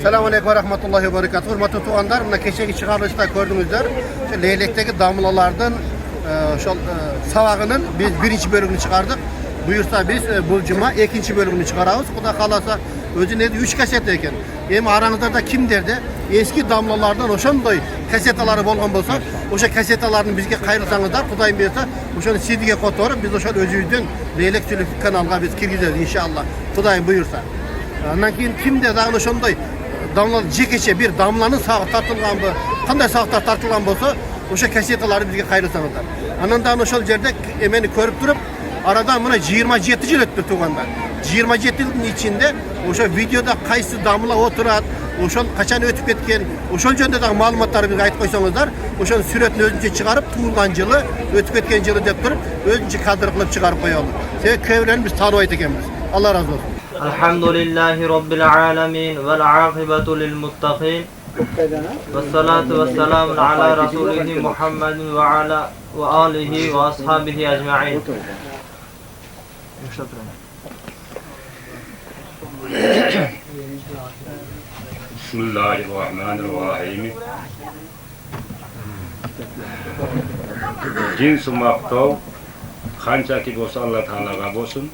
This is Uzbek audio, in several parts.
Selamünaleyküm ve rahmetullahi ve berekatuhu. Hürmetli tuğanlar, buna keşeki çıkarılışta gördüğünüzler, Leylek'teki damlalardan savağının biz birinci bölümünü çıkardık. Buyursa biz bu cuma ikinci bölümünü çıkarıyoruz. Bu da kalasa özü neydi? 3 kaset eken. Hem aranızda da kim derdi? Eski damlalardan oşanday kasetaları bolgan bolsa, oşa kasetalarını bizge kayırsanızlar, Kudayım berse, oşanı CD'ge kotorup biz oşan özüydün Leylek Televizyon kanalına biz kirgizeriz inşallah. Kudayım buyursa. Ondan keyin kimde dağın oşanday damla jekeçe bir damlanın sağı tartılgan bu, qanday sağı tartılgan bolsa, oşa kasetaları bizge kayırsanızlar. Anandan oşal yerde emeni körüp durup aradan buna 27 yıl öttü tuğanda. 27 yılın içinde oşa videoda kaysı damla oturat, oşan kaçan ötüp ketken, oşan jönde dagı malumatları bizge aytıp koysaňyzlar, oşan süretini özünçe çıkarıp tuğulgan yılı, ötüp ketken yılı dep durup özünçe kadr kılıp çıkarıp koyalım. Sebep köýlerini biz tanıp ekenmiz. Allah razı olsun. Elhamdülillahi Rabbil alemin vel akibetu lil muttaqin. Vessalatu vesselamun ala Rasulihi Muhammedin ve ala ve alihi ve ashabihi ecma'in. Bismillahirrahmanirrahim. Cins-i maqtov qanchaki bo'lsa Alloh taolaga bo'lsin.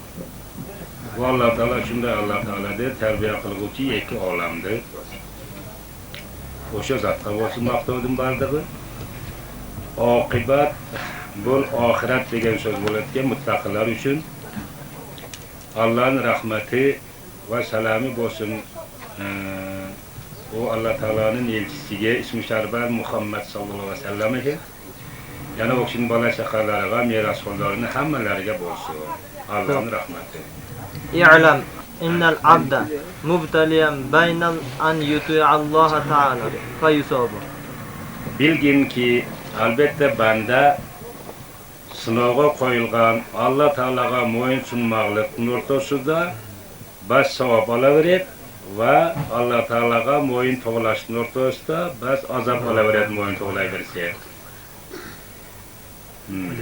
Bu Alloh taolo shunday Alloh taoladir, tarbiya qilguvchi ikki olamdir. O'sha zotga bo'lsin maqtovning barlig'i. Oqibat bu oxirat degan so'z bo'ladigan muttaqillar uchun Allohning rahmati va salami bo'lsin. O Allah Teala'nın elçisiga ismi şarbar Muhammed sallallahu aleyhi ve sellem'e yana o kişinin bala şakalarına, mirasxo'rlarına hammalariga bo'lsin. Allah'ın rahmeti. İ'lam innal abda mubtaliyan baynal an yuti'a Allah Teala fa yusabu. Bilgin ki albatta banda sınavga qo'yilgan Allah Teala'ga mo'yin sunmoqlikning o'rtasida bas savob olaveradi va Allah Teala'ga mo'yin to'g'lashning o'rtasida bas azob olaveradi mo'yin to'g'layversa.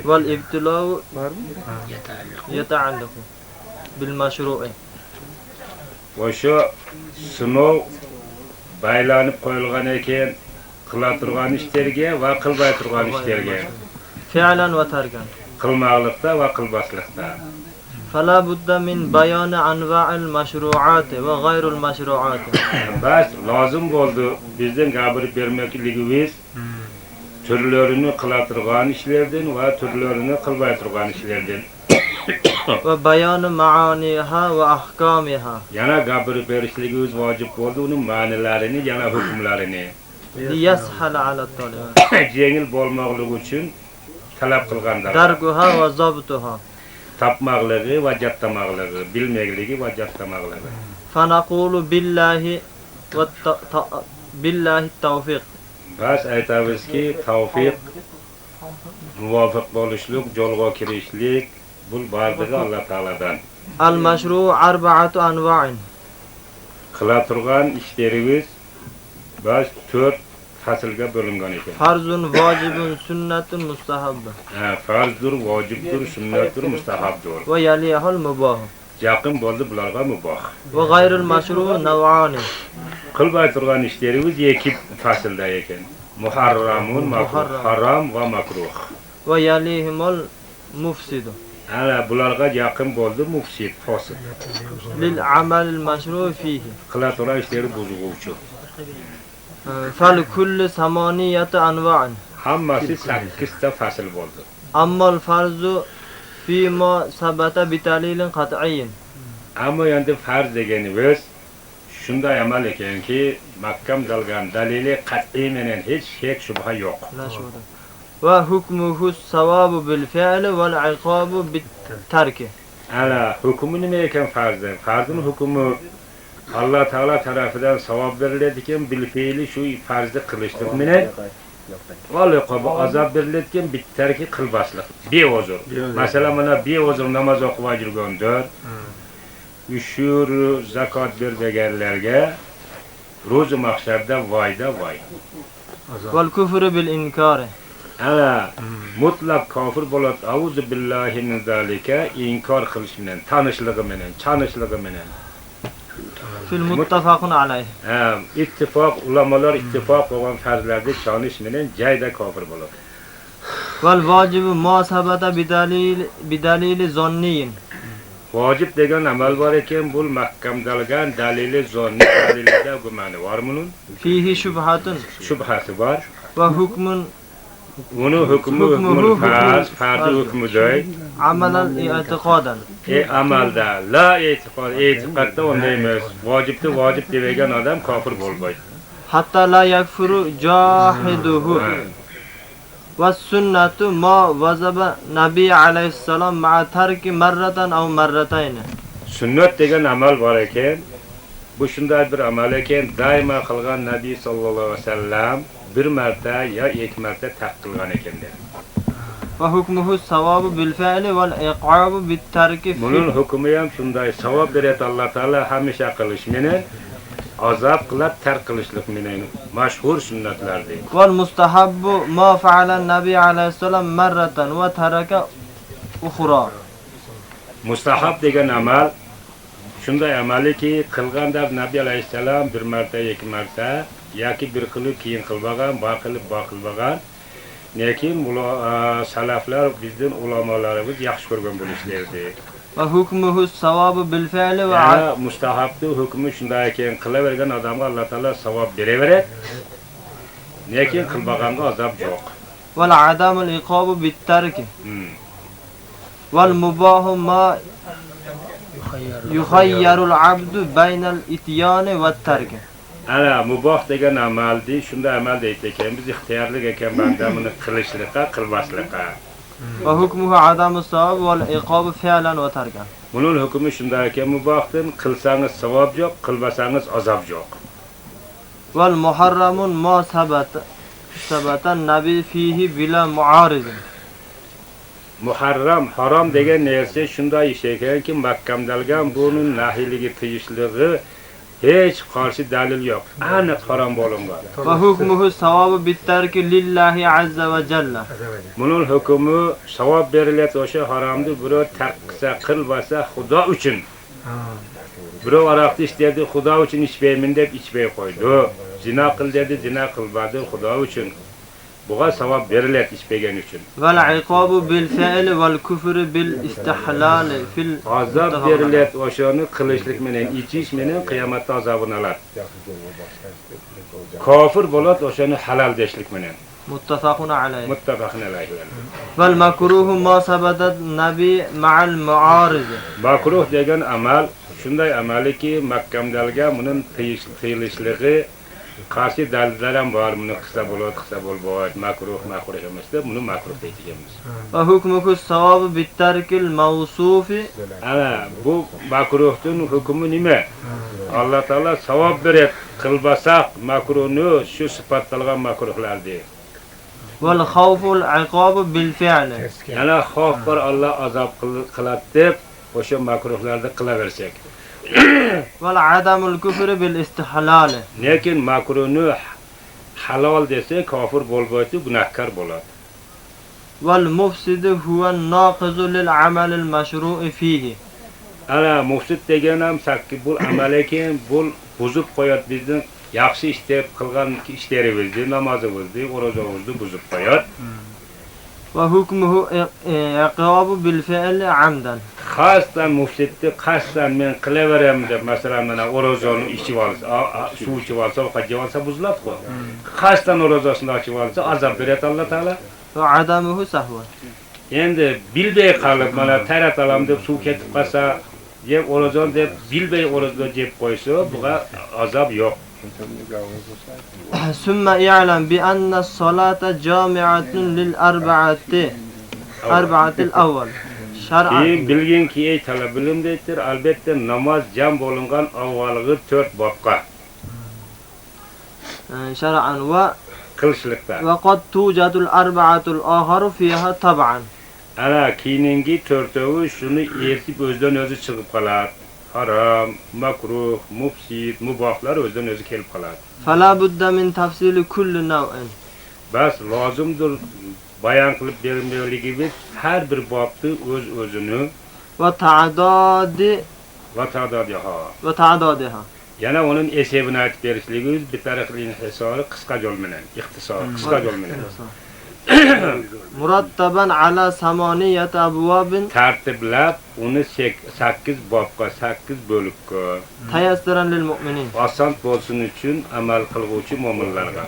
Vel ibtilau yata'allaqu bil mashru'i. Va shu sinov baylanib qo'yilgan ekan qila turgan ishlarga va qilmay turgan ishlarga. Fi'lan va tarkan. Qilmoqlikda va qilmaslikda. Fala budda min bayani anva'il mashru'ati va g'ayril mashru'ati. Bas lozim bo'ldi bizden gapirib bermakligimiz türlerini qila turgan ishlardan va türlerini qilmay turgan ishlardan. Ve bayani ma'aniha ve ahkamiha. Yana gapirib berishligimiz vojib bo'ldi uning ma'nilarini, yana hukmlarini. Liyashal ala talib. Yengil bo'lmoqligi uchun talab qilganlar. Darguha ve zabtuha. Tapmaqligi va jattamoqligi, bilmagligi va jattamoqligi. Fanaqulu billahi ve billahi tawfiq. Bas aytamizki tavfiq, muvofiq bo'lishlik, yo'lga kirishlik bu barligi Alloh taoladan. Al mashru' arba'atu anwa'in. Qila turgan ishlarimiz bas 4 faslga bo'lingan ekan. Farzun, vojibun, sunnatun, mustahabba. Farzdir, vojibdir, sunnatdir, mustahabdir. Ve yaliyahul mubah. Yaqin bo'ldi bularga muboh. Ve gayril mashru' naw'ani. Qilmay turgan ishlarimiz ikki faslda ekan. Muharramun, haram va makruh. Ve yalihimul mufsidu. Ana bularga yaqin bo'ldi mufsid, fosil. Lil amalil mashru' fihi. Qila turgan ishlar buzg'uvchi. Fal kulli samoniyati anwa'in. Hammasi 8 ta fasl bo'ldi. Ammal farzu fima sabata bitalilin qat'iyyin. Ammo endi farz deganimiz shunday amal ekanki, mahkam dalgan dalili qat'iy menen hech shek shubha yo'q. Va hukmuhu savabu bil fi'li val iqabu bit tarki. Ana hukmi nima ekan farzdan? Farzning hukmi Allah Teala tarafından savab veriladigan bil fi'li shu farzni qilishlik menen val iqabu azab veriladigan bit tarki qilmaslik. Beozur. Masalan, mana beozur namoz o'qib yurgandir. Ushur zakot berganlarga ro'za mahsharda voyda voy. Val kufru bil inkari. Ana mutlaq kofir bo'ladi. Auzu billahi min zalika inkor qilish bilan, tanishligi bilan, chanishligi bilan. fil muttafaqun alayh. İttifak, ulamalar ittifak olan farzlarda çaniş menen cayda kafir bulur. Vel vacibu ma sabata bidalili zonniyin. Vacib degan amal var ekan, bu mahkamdalgan dalili zonni dalilida gumani var bunun. Fihi şubhatun. Şubhasi var. Ve hukmun Bunun hukmu farz hukmuday. amalan i'tiqadan. Amalda la etiqadda onday emas. Vacibda vacib degan adam kafir bo'lmaydi. Hatta la yakfuru jahiduhu. Ve sünnatu ma vazaba Nabi aleyhisselam ma'a terki marratan aw marratayni. Sünnet degan amal var ekan. Bu shunday bir amal ekan, doimo qilgan Nabiy sallallohu alayhi vasallam bir marta ya iki marta tark qilgan ekan. Ve hukmuhu savabu bil fi'li vel iqabu bit terki. Bunun hukmi ham shunday, savob beradi Alloh taolo hamisha qilish meni, azab qilib tark qilishlik meni mashhur sunnatlardir. Vel mustahabbu ma fa'ala Nabi aleyhisselam marratan ve taraka ukhra. Mustahab degan amal shunday amaliki qilganda Nabiy alayhissalom bir marta, iki marta yoki bir qilib keyin qilmagan, baqilmagan. Lekin salaflar bizning ulamolarimiz yaxshi ko'rgan bo'lishlardi. Ve hukmuhu savabu bil fi'li ve mustahabdi hukmi shunday ekan, qilavergan odamga Alloh taolo savob beraveradi. Lekin qilmaganga azob yo'q. vel adamul iqabu bit terki. Vel mubahu ma yukhayyarul abdu baynal ityani ve terki. Ana muboh degan amaldi, shunday amal deydi ekan, biz ixtiyorlik ekan banda buni qilishlikqa, qilmaslikqa. Ve hukmuhu adamu savab vel iqabu fi'lan ve terkan. Bunun hukmi shunday ekan, mubohdan qilsangiz savob yo'q, qilmasangiz azob yo'q. Vel muharramun ma sabatan nabi fihi bila muarizin. Muharram, harom degan narsa shunday ish ekanki, mahkamdalgan bunun nahiyligi, tiyishligi hech qarshi dalil yo'q. Aniq harom bo'lingan. Ve hukmuhu savabu bit terki lillahi azza ve cella. Bunun hukmi savob beriladi o'sha haromni birov tark qilsa, qilmasa Xudo uchun. Birov aroqni ichdi, Xudo uchun ichmayman deb ichmay qo'ydi. Zina qil dedi, zina qilmadi Xudo uchun. Buga savob beriladi ichmagan uchun. Vel iqabu bil fi'li vel kufri bil istihlal fil azab beriladi o'shani qilishlik bilan, ichish bilan qiyomatda azobini oladi. Kofir bo'ladi o'shani halol deshlik bilan. muttafaqun alayh. Muttafaqun alayh. Vel makruhu ma sabatat nabi ma'al muariz. Makruh degan amal shunday amaliki mahkamdalgan bunun qiyilishligi qarshi dalillar ham bor. Buni qilsa bo'lmaydi, makruh emas deb buni makruh deymiz. Ve hukmuhu savabu bit terkil mavsufi. Ana bu makruhning hukmi nima? Alloh taolo savob beradi. Qilmasak makruhni shu sifatlangan makruhlardir. Vel xavful iqabu bil fi'li. Yana xavf bor, Alloh azob qiladi deb o'sha makruhlarni qilaversak. Vel adamul kufri bil istihlal. Lekin makruhni halol desa kofir bo'lmaydi, gunohkor bo'ladi. Vel mufsidu huwa naqizu lil amalil mashru'i fihi. Ana mufsid degan ham sakki bu amal ekan, bu buzib qo'yadi bizning yaxshi ish deb qilgan ishlarimizni, namozimizni, ro'zamizni buzib qo'yadi. Ve hukmuhu iqabu bil fi'li amdan. Xasdan mufsidni qasdan men qilaveraman deb, masalan, mana ro'zani ichib olsa, suv ichib olsa, ovqat yeb olsa buziladi-ku. Qasdan ro'zasini ochib olsa, azob beradi Alloh taolo. Ve adamuhu sahvan. Endi bilbey qolib, mana tarat olam deb suv ketib qolsa, yeb ro'zani deb bilbey ro'zani yeb qo'ysa, buga azob yo'q. Summa i'lam bi anna as-salata jami'atun lil arba'atil awwal. Shar'an. Bilginki ey talabilim deydir, albatta namoz jam bo'lingan avvalgi 4 bobga. Shar'an va qilishlikda. Va qad tujadul arba'atul akharu fiha tab'an. Ana keyingi 4tovi shuni ertib o'zidan o'zi chiqib qoladi. Harom, makruh, mufsid, mubohlar o'zidan o'zi kelib qoladi. Fala budda min tafsili kulli naw'in. Bas lozimdir bayon qilib berilmaligimiz har bir bobni o'zini va ta'dadiha Yana onun esebini aytib berishligiz bir tariqli inhisori qisqa yo'l bilan, ixtisor, qisqa yo'l bilan. Murattaban ala samoniyati abwabin Tartiblab uni 8 bobga, 8 bo'libga tayassaran lil mu'minin. oson bo'lsin uchun amal qilguvchi mu'minlarga.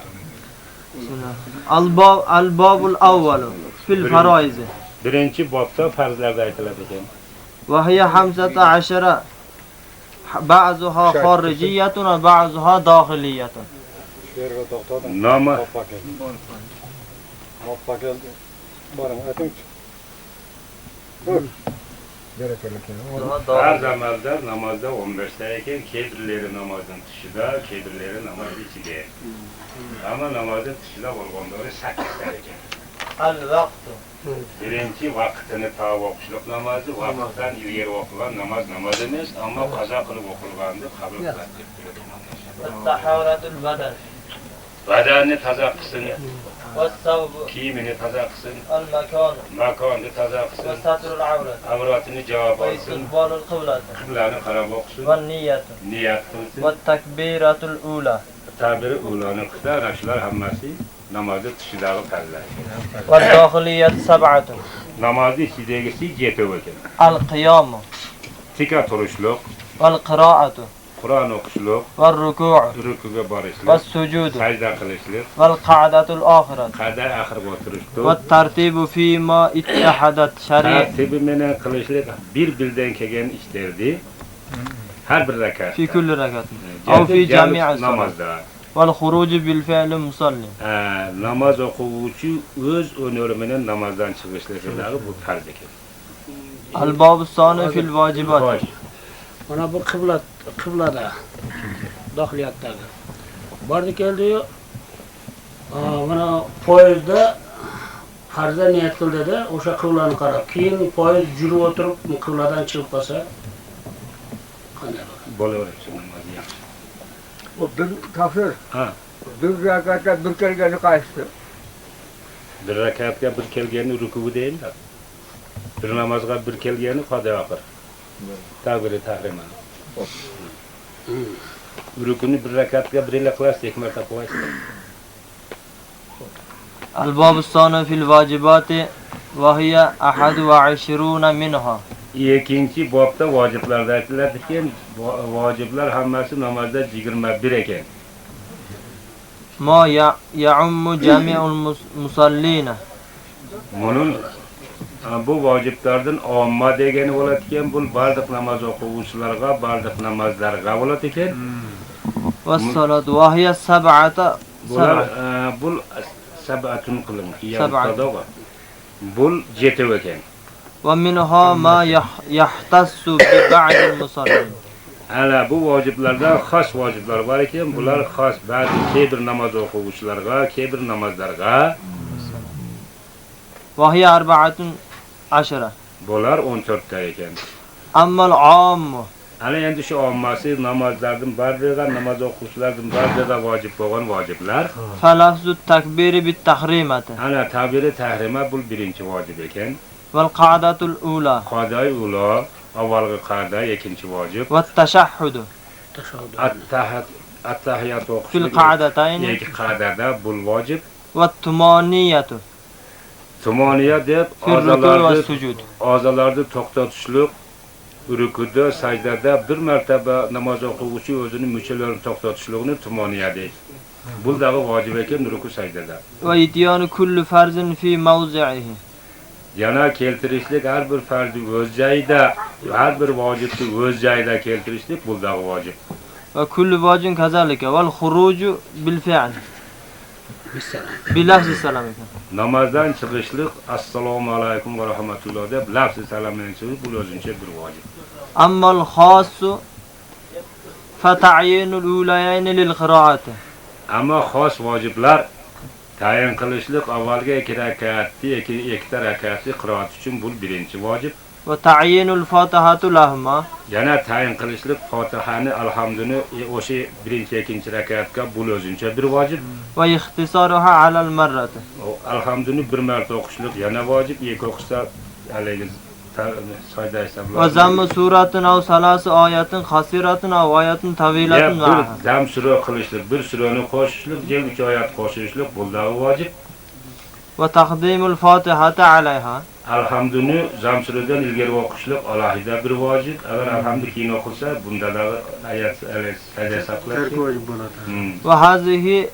Al-babul awwalu fil faraiz. Birinchi bobda farzlarda aytiladi ekan. Va hiya 15 ba'zuha xorijiyatun va ba'zuha daxiliyatun. Nomi har zamonda namozda 15 ta ekan, kedirlari namozdan tushida, kedirlari namoz ichida. Ammo namozda tushida bo'lgandori 8 ta ekan. Al-vaqtu. Birinchi vaqtini tavob o'qishlik namozi, vaqtdan ilgari o'qilgan namoz emas, ammo qazo qilib o'qilganda qabul qilinadi. Taharatul badan. Badanni toza qilsin, Was-sawb. kiyimini toza qilsin, Al-makan. makonni toza qilsin, Was-satrul awrat. avratini javob olsin, Istiqbalul qiblati. qiblani qarab o'qisin, Wan-niyatu. niyat qilsin. Wat-takbiratul ula. Tabiri ulani qilsa, ana shular hammasi namozda tushidagi farzlar. Wat-daxiliyatu sab'atun. Namozni ichidagisi 7 ekan. Al-qiyamu. Tika turishlik, Wal-qira'atu. Qur'on o'qishlik, War-ruku'. rukuga borishlik, Was-sujudu. sajda qilishlik, Wal-qa'datul akhirah. qada oxirga o'tirishlik, Wat-tartibu fima ittahadat shari'a tartibi bilan qilishlik bir-birdan kelgan ishlardi. Har bir rakat. fi kulli rakatin. Aw fi jami'i salat. namozda. Wal-khuruj bil fi'li musalli. Namoz o'quvchi o'z o'rni bilan namozdan chiqishligi bu farz ekan. Al-babus sani fil vajibat. Mana bu qiblada daxiliyatdagi. Bordi keldi-yu, mana poyezdda farzda niyat qildi-da, o'sha qiblani qarab, keyin poyezd yurib o'tirib qibladan chiqib qolsa qanday bo'ladi? Bo'laveradi namoz yaxshi. O bir tafsir. Ha, Bir rakatda bir kelgani qaysi? bir rakatga bir kelgani ruku'u deyiladi. Bir namozga bir kelgani qada oxir. Takbiri tahrima. Rukuni bir rakatga bir qilasiz, 2 marta qo'yasiz. Al-babus sani fil vajibati va hiya 21 minha. Ikkinchi bobda vojiblarda aytiladi ekan, vojiblar hammasi namozda 21 ekan. Ma ya'ummu jami'ul musallina. Bunun bu vojiblardan omma degani bo'ladi ekan, bu barliq namoz o'quvchilarga, barliq namozlarga bo'ladi ekan. Was-salatu va hiya sab'ata Bular bu sab'atun qilin, ya'tadoga. Bu 7 ekan. va minha ma yahtassu bi ba'dil musallin. Ana bu vojiblardan xos vojiblar bor ekan, bular xos ba'zi bir namoz o'quvchilarga, bir namozlarga. Va hiya 14. Bular 14 ta ekan. Ammal 'ammu. Ana endi shu ommasi namozlardan barliga, namoz o'quvchilardan barliga vojib bo'lgan vojiblar. Falafzu takbiri bit tahrimati. Ana tabiri tahrima bu birinchi vojib ekan. Val qa'datul ula. Qadai ula avvalgi qada, ikkinchi vojib. Va tashahhudu. At-tahiyat o'qish. Fil qa'datayn. Ikki qadada bu vojib. Va tumaniyatu. Tumoniya deb Fil ruku' va sujud. a'zolarni to'xtatishlik, rukuda, sajdada bir martaba namoz o'quvchi o'zining muchalarini to'xtatishligini tumoniya deydi. Bu dağı vacib ekan ruku sajdada. Va ityanu kulli farzin fi mawzi'ihi. Yana keltirishlik har bir farzi o'z joyida, har bir vojibni o'z joyida keltirishlik bu dağı vojib. Va kulli vojin kazalika val khuruju bil fi'l. Bilafzi salam ekan. Namozdan chiqishlik assalomu alaykum va rahmatulloh deb lafzi salom bilan chiqib bu o'zincha bir vojib. Ammal khossu fa ta'yinul ulayayn lil qira'ati. Ammo xos vojiblar tayin qilishlik avvalgi 2 rakatni, 2 rakatni qiroat uchun bu birinchi vojib. Va ta'yinul fatihatu lahma. Yana tayin qilishlik Fatihani alhamduni o'sha birinchi, ikkinchi rakatga bu o'zincha bir vojib. Va ixtisoruha alal marrati. Alhamduni bir marta o'qishlik yana vojib, 2 o'qishsa haligi sayda etsem Ve lazım. zamm suratın av salası ayetin hasiratın av ayetin tavilatın Ya var. bir zam sure kılışlık, bir sureni koşuşluk, ya 3 ayet koşuşluk, bu da vacip. Ve takdimul fatihati aleyha. Elhamdünü zam sureden ilgili okuşluk, alahida bir vacip. Eğer elhamdü keyin okulsa, bunda da ayet sayda saklar. Ve hazihi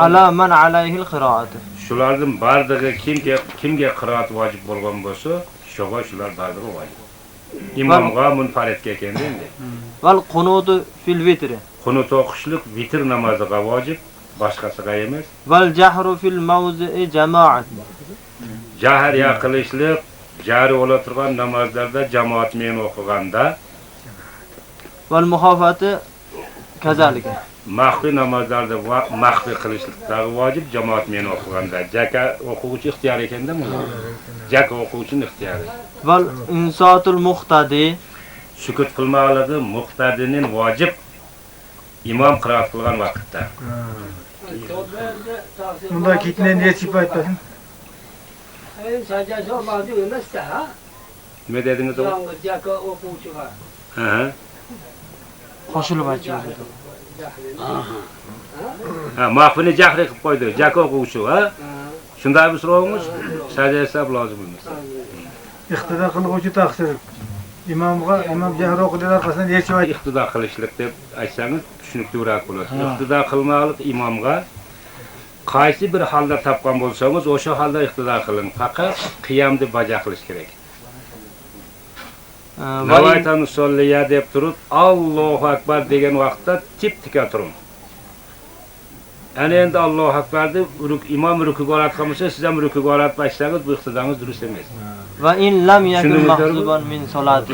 ala men aleyhil kıraatı. Şulardan bardığı kimge kıraat vacip bolgan bolsa, şoğa şular bardığı vacip. İmamga munfaritke eken deydi. Vel kunutu fil vitri. Kunut okuşluk vitir namazıga vacip, başkasıga emas. Vel cahru fil mevzi'i cemaat. Cahar ya kılışlık, cari ola turgan namazlarda cemaat men okuganda, Vel muhafatı kezalike. mahfi namazlarda mahfi kılışlıkta vacip, cemaat men okuganda. Jaka okuguchi ixtiyar ekende mi? Jaka okuguchinin ixtiyari. Vel insatul muhtadi. Sükut kılmalığı muhtadinin vacip, imam kıraat kılgan vakitte. Bunda gitmeyen diye çıpa etmesin. Sadece olmaz diyor mesela ha. Ne dediniz o? Yalnız yaka okuyucular. Hı. Koşulup açıyor. Ha, mahfini cahri kılıp koydu. Jaka okuguchu ha? Şunda bir soruğumuz, sadece hesap lazım olmaz. İktidar kılıcı taksir. İmam cahri okuduğun arkasından diye çıpa etmesin. İktidar kılışlık deb aytsanız tushunukliroq bo'ladi. İktidar kılmalık imamga qaysi bir halda tapgan bolsangiz, o'sha halda iqtidor qiling. Faqat qiyamni baja qilish kerak. Navaytan solliya deb turib, Allohu akbar degan vaqtda tip-tika turing. Ana endi Allohu akbar deb imom rukuga olayotgan bo'lsa, siz ham rukuga olayotib aytsangiz, bu iqtidoringiz durust emas. Ve in lam yakun mahzuban min salati.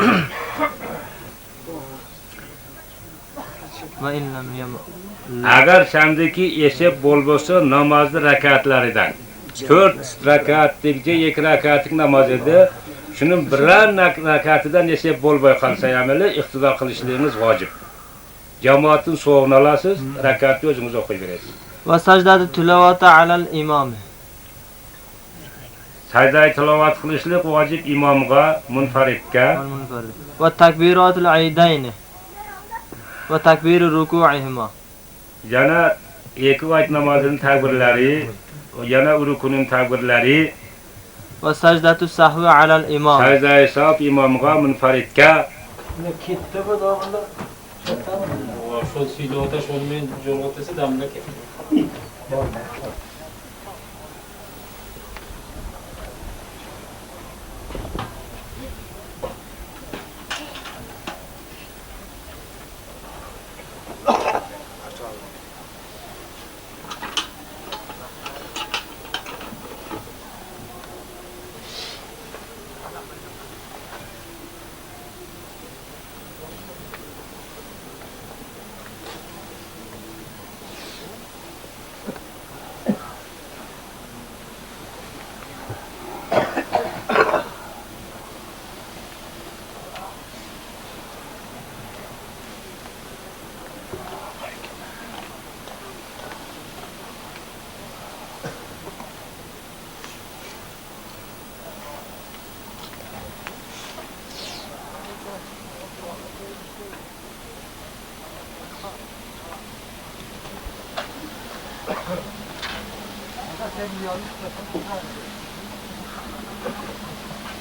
Ve in lam Agar sendeki esep bo'lsa namozni rakatlaridan 4 rakatlikcha 2 rakatlik namoz edi. Shuning birar rakatidan esep bo'lmay qolsa ham iqtidor qilishligingiz vojib. Jamoatning sovug'ini olasiz, rakatni o'zingiz o'qiy berasiz. ve secdatu tilavati alal imam. Sajda tilovat qilishlik vojib imomga, munfaridga. Ve takbiratul aydayni. Ve takbiru ruku'ihima. Yana iki vaqt namozining takbirlari, yana rukuning takbirlari, Ve secdatu sahvi alal imam. sajda hisob imomga, munfaridga. Ketdi bu dog'lar. Şol silota şol men jo'rg'atasi damda ketdi.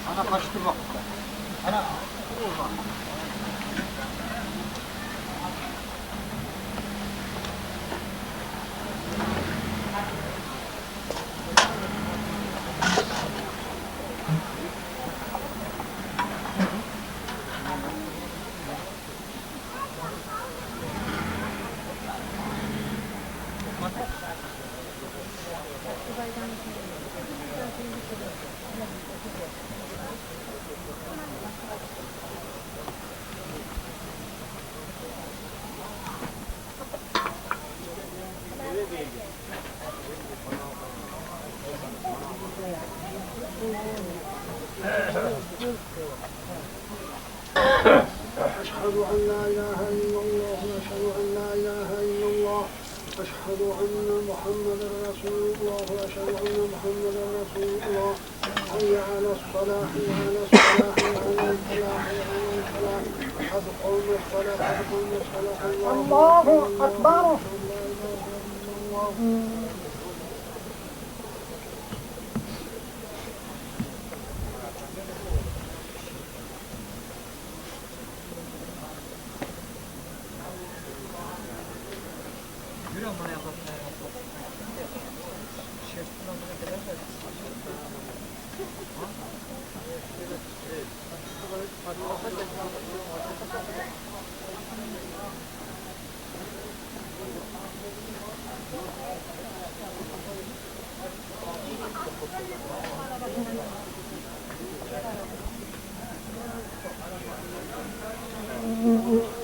Ana kaçtı bak. Ana. أشهد أن لا إله إلا الله وأشهد أن لا إله إلا الله أشهد أن محمدا رسول الله وأشهد أن محمدا رسول الله حي على الصلاة حي على الصلاة حي على الفلاح حي على الفلاح قد قوموا الصلاة قد قوموا الصلاة الله أكبر.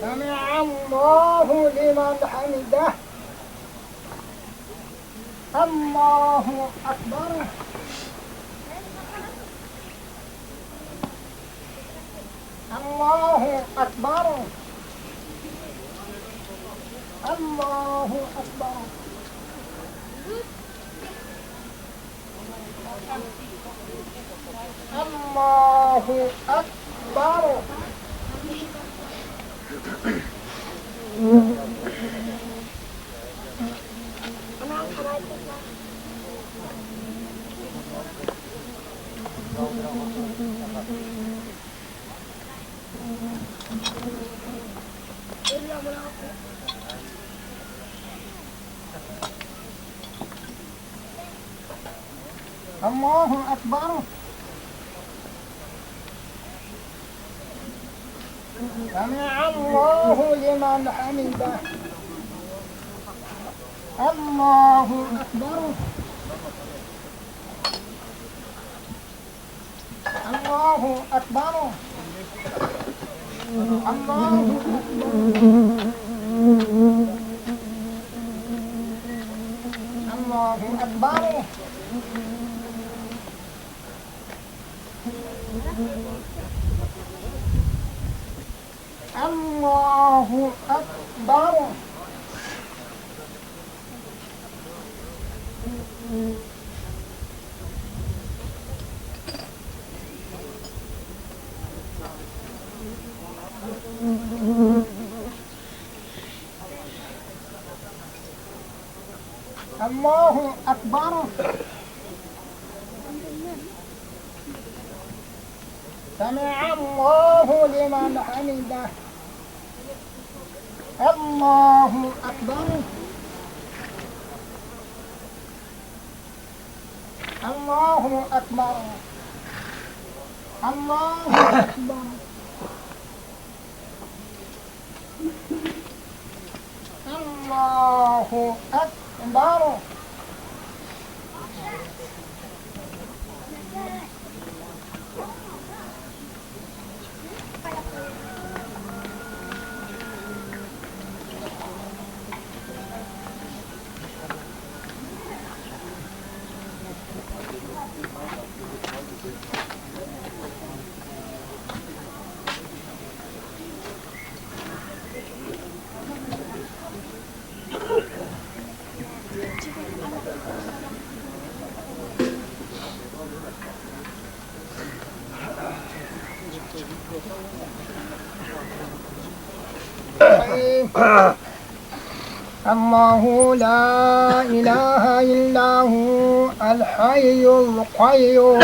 سمع الله لمن حمده. الله أكبر. الله أكبر. الله أكبر. الله أكبر. الله أكبر. سمع الله لمن حمده. الله أكبر. الله أكبر. الله أكبر. الله أكبر. الله أكبر. الله أكبر. سمع الله لمن حمده. الله أكبر. الله أكبر. الله أكبر. الله أكبر. الله لا إله إلا هو الحي القيوم.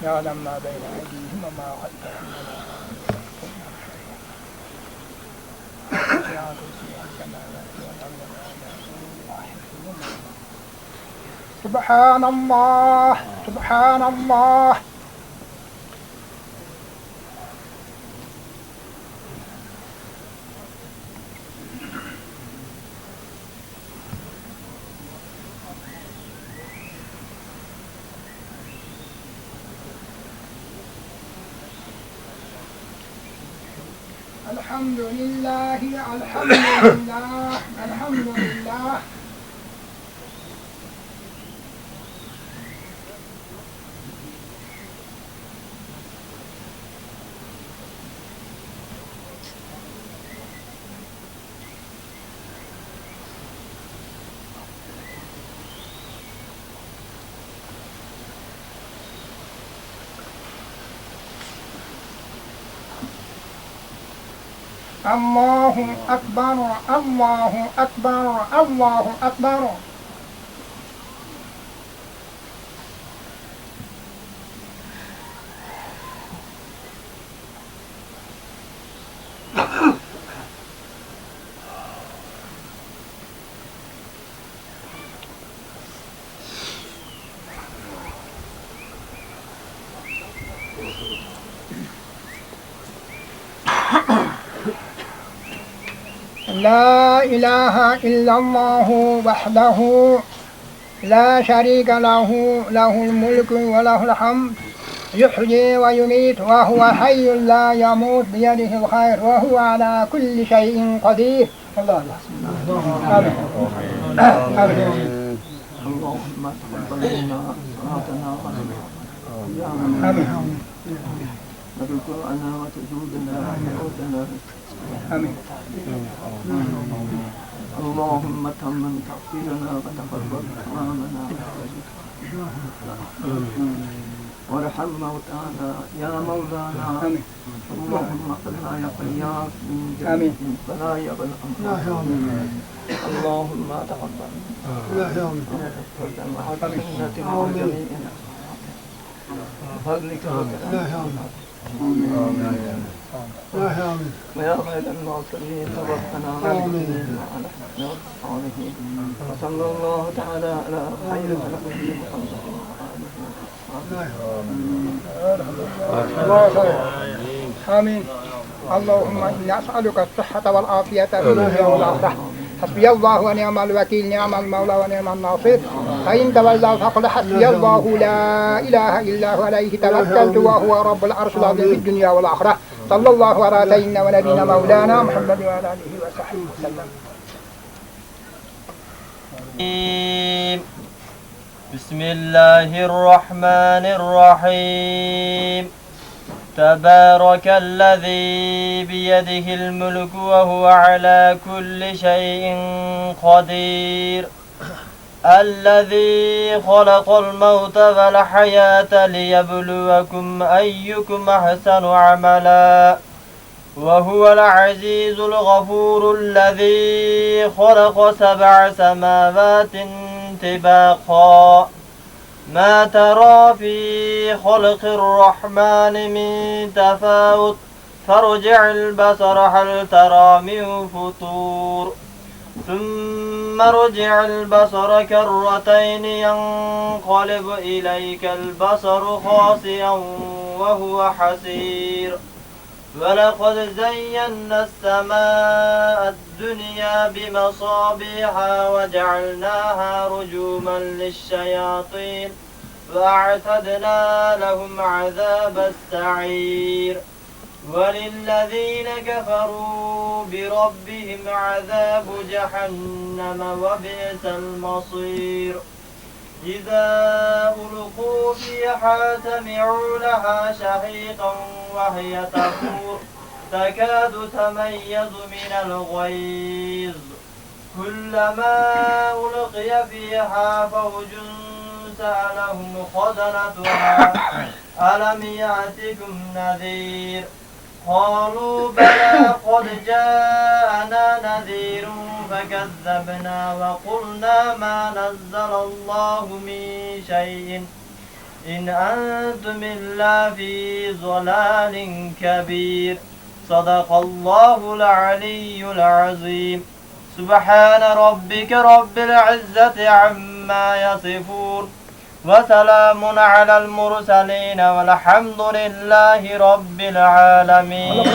يعلم ما بين أيديهم وما خلفهم. سبحان الله سبحان الله. الحمد لله الحمد لله الحمد لله. الله أكبر الله أكبر الله أكبر. لا إله إلا الله وحده لا شريك له له الملك وله الحمد يحيي ويميت وهو حي لا يموت بيده الخير وهو على كل شيء قدير. الله آمين. اللهم تقبل منا صلاتنا آمين. وتذكرنا وتجودنا وتعودنا. آمين. اللهم تمم تغفيرنا وتقبل أمامنا وارحم موتانا يا مولانا. اللهم قنا يا قياس من جميع البلايا والأمراض. اللهم تقبل وحسنة من جميعنا بفضلك ويا خير الناصرين توفنا مسلمين وعلى حسن الصالحين. وصلى الله تعالى على خير خلقه محمد. آمين. اللهم إنا نسألك الصحة والعافية في الدنيا والآخرة. حسبي الله ونعم الوكيل نعم المولى ونعم الناصر. فإن تولوا فقل حسبي الله لا إله إلا هو عليه توكلت وهو رب العرش العظيم في الدنيا والآخرة. صلى الله على سيدنا ونبينا مولانا محمد وعلى آله وصحبه وسلم. بسم الله الرحمن الرحيم. تبارك الذي بيده الملك وهو على كل شيء قدير. الذي خلق الموت والحياة ليبلوكم أيكم أحسن عملا وهو العزيز الغفور. الذي خلق 7 سماوات طباقا ما ترى في خلق الرحمن من تفاوت فارجع البصر هل ترى من فطور ثم ارجع البصر كرتين ينقلب إليك البصر خاسئا وهو حسير. ولقد زينا السماء الدنيا بمصابيح وجعلناها رجوما للشياطين وأعتدنا لهم عذاب السعير. وللذين كفروا بربهم عذاب جهنم وبئس المصير. إذا ألقوا فيها سمعوا لها شهيقا وهي تفور تكاد تميز من الغيظ كلما ألقي فيها فوج سألهم خزنتها ألم يأتكم نذير قالوا بلى قد جاءنا نذير فكذبنا وقلنا ما نزل الله من شيء إن أنتم إلا في ضلال كبير. صدق الله العلي العظيم. سبحان ربك رب العزة عما يصفون وسلام على المرسلين والحمد لله رب العالمين.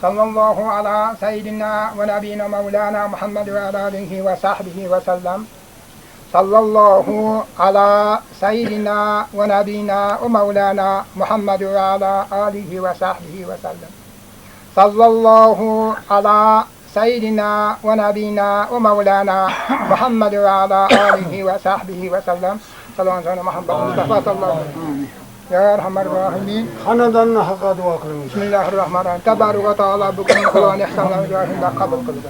صلى الله على سيدنا ونبينا مولانا محمد وعلى آله وصحبه وسلم. صلى الله على سيدنا ونبينا ومولانا محمد وعلى آله وصحبه وسلم. صلى الله على سيدنا ونبينا ومولانا محمد وعلى آله وصحبه وسلم. صلى الله عليه وسلم محمد مصطفى صلى الله عليه وسلم. Ya Erhamer Rahimin. Xonadonini haqqa duo qilamiz. Bismillahirrahmanirrahim. Tabaruk va taala bugün kılgan ihsanlarını rahimde kabul kıldı.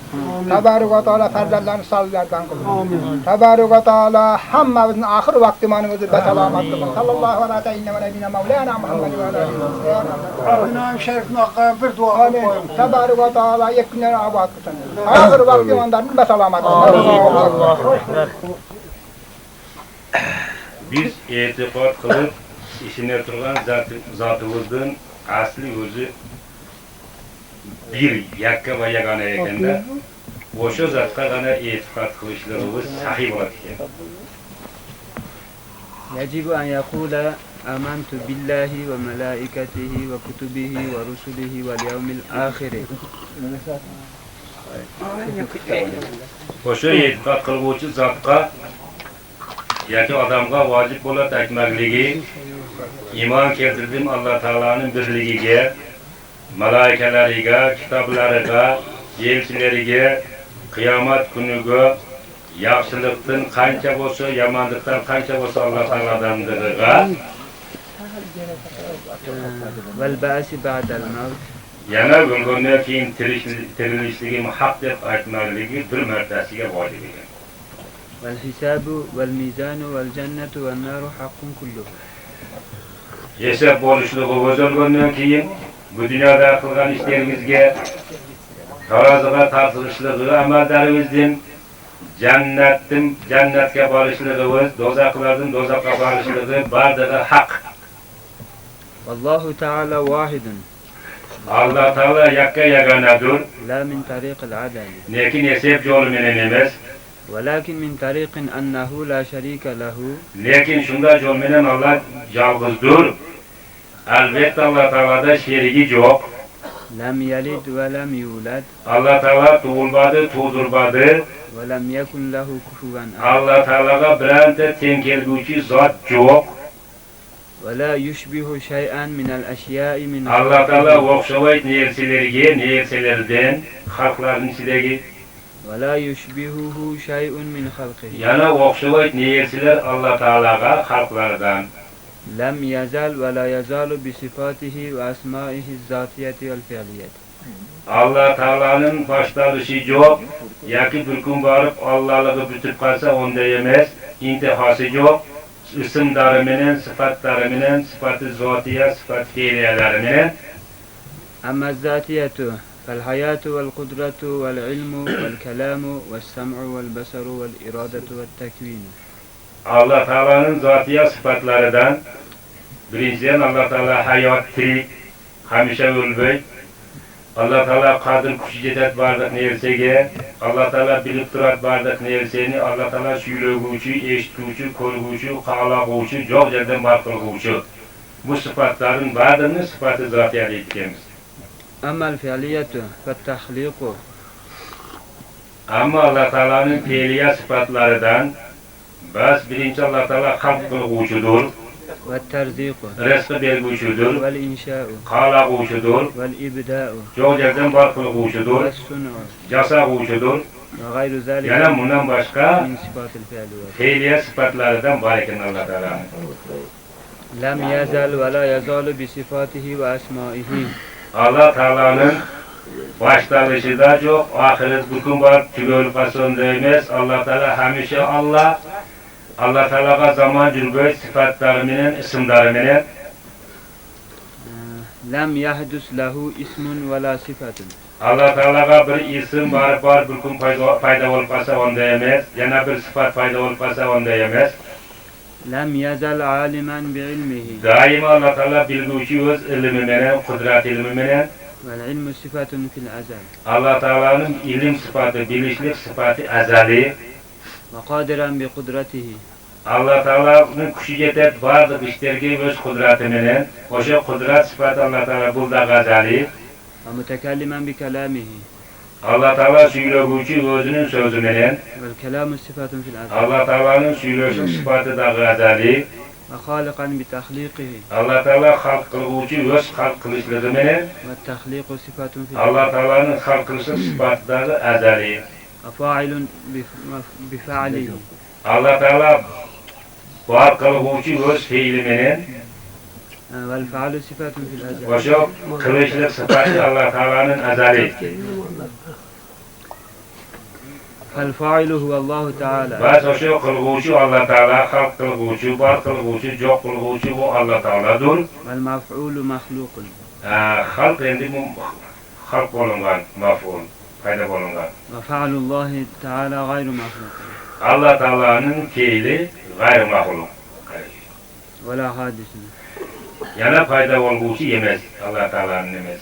Tabaruk ve taala farzlarını sallardan kıldı. Amin. Tabaruk ve taala hammamızın ahir vaktimanımızı besalamat kıldı. Sallallahu aleyhi ve sellem ve nebine Mevlana Muhammed ve aleyhi ve sellem. İmam Şerif'in haqqa bir dua Amin. Tabaruk ve taala yekunları abad kılsın. Ahir vaktimanlarını besalamat kıldı. Biz e'tiqod qilib ishine turgan zotimizdan asli o'zi bir yakka va yagona ekanda o'sha zotga g'ana e'tiqod qilishlarimiz sahih bo'ladi ekan. يجب أن يقول آمنت بالله وملائكته وكتبه ورسله واليوم الآخر. O'sha e'tiqod qiluvchi zotga yoki odamga vojib bo'ladi aytmakligi, iymon keltirdim Alloh taolaning birligiga, malayikalariga, kitoblariga, elchilariga, qiyomat kuniga, yaxshilikdan qancha bo'lsa, yomonlikdan qancha bo'lsa Alloh taoladandirga, والبعث بعد الموت. yana o'lgandan keyin tirilishligi haq deb aytmakligi bir martasiga vojib ekan. والحساب والميزان والجنة والنار حق كله. Yashab bo'lishligi o'zilgandan keyin bu dunyoda qilgan ishlaringizga taroziga tortilishligi amallaringizdan jannatga borishligimiz, do'zaxlardan do'zaxga borishligi bardagi haq. والله تعالى واحد Alloh taolo yakka yagonadir, لا من طريق العدل lekin yasab yo'li bilan emas, ولكن من طريق أنه لا شريك له. lekin shunda yo'l bilan Alloh yolg'izdir. Albatta Alloh taoloda sherigi yo'q. لم يلد ولم يولد Alloh taolo tug'ilmadi, tug'dirmadi. ولم يكن له كفوا أحد. Alloh taologa birorta teng kelguvchi zot yo'q. ولا يشبه شيئا من الأشياء من Alloh taolo o'xshamaydi narsalardan xalqlarning ichidagi ولا يشبهه شيء من خلقه. yana o'xshamaydi narsalar Alloh taologa xalqlardan. لم يزل ولا يزال بصفاته وأسمائه الذاتية والفعلية. Alloh taoloning boshlanishi yo'q, yoki bir kun borib Allohligi bitib qolsa onda emas, intihosi yo'q. İsimlari bilan, sifatlari bilan, sifati zotiya, sifat fe'liyalari bilan. أما الذاتية فالحياة والقدرة والعلم والكلام والسمع والبصر والإرادة والتكوين. Alloh taoloning zotiya sifatlaridan birinchidan Alloh taolo hayot, tirik, hamisha o'lmaydi. Alloh taolo qodir kuchi yetadi barliq narsaga. Alloh taolo bilib turadi barliq narsani. Alloh taolo suylaguvchi, eshituvchi, ko'rguvchi, qalag'uvchi, jo'q yerdan bar qilguvchi. Bu sifatlarning barini sifati zotiya deymiz. أما الفعلية فالتخليق. Ammo Alloh taoloning fe'liya sifatlaridan bas birinchi Alloh taolo xalq qilguvchidir, والترزيق rizq berguvchidir, والإنشاء qalag'uvchidir, والإبداء jo'q yerdan bar qilguvchidir, والصنع jasag'uvchidir. وغير ذلك Yana bundan boshqa من صفات الفعل. fe'liya sifatlaridan bor ekan Alloh taolo. لم يزل ولا يزال بصفاته وأسمائه. Alloh taoloning boshlanishida yo'q, oxirat bir kun borib tugalib qolsa emas. Alloh taolo hamisha Alloh. Alloh taologa zamon jurgoy sifatlari bilan, ismlari bilan لم يحدث له اسم ولا صفة. Alloh taologa bir ism bor bir kun paydo bo'lib qolsa onda emas, yana bir sifat paydo bo'lib qolsa onda emas. لم يزل عالما بعلمه. Doim Alloh taolo bilguvchi o'z ilmi bilan, qudrat ilmi bilan. والعلم صفة في الأزل. Alloh taoloning ilm sifati, bilishlik sifati azaliy. وقادرا بقدرته. Alloh taoloning kuchi yetadi barliq ishlarga o'z qudrati bilan. O'sha qudrat sifati Alloh taolo bo'ldi azaliy. ومتكلما بكلامه. Alloh taolo suylaguvchi o'zining so'zi bilan. والكلام صفة في الأزل. Alloh taoloning suylashi sifati azaliy. وخالقا بتخليقه. Alloh taolo xalq qilguvchi o'z xalq qilishligi bilan. والتخليق صفة في Alloh الأزل. taoloning xalq qilishi sifatidagi azaliy. وفاعل بفعله. Alloh taolo bor qilguvchi o'z fe'li bilan. والفعل صفة في الأزل. Oşo kılıçlık sıfatı Allah Teala'nın azali. فالفاعل هو الله تعالى. Bas oşo kılgıcı Allah Teala, halk kılgıcı, var kılgıcı, yok kılgıcı bu Allah Teala'dır. والمفعول مخلوق. Halk endi bu halk olungan, maf'ul, payda olungan. وفعل الله تعالى غير مخلوق. Allah Teala'nın fiili gayrı mahluk. ولا حادث. Yana payda olgucu yemez. Allah Teala'nın yemez.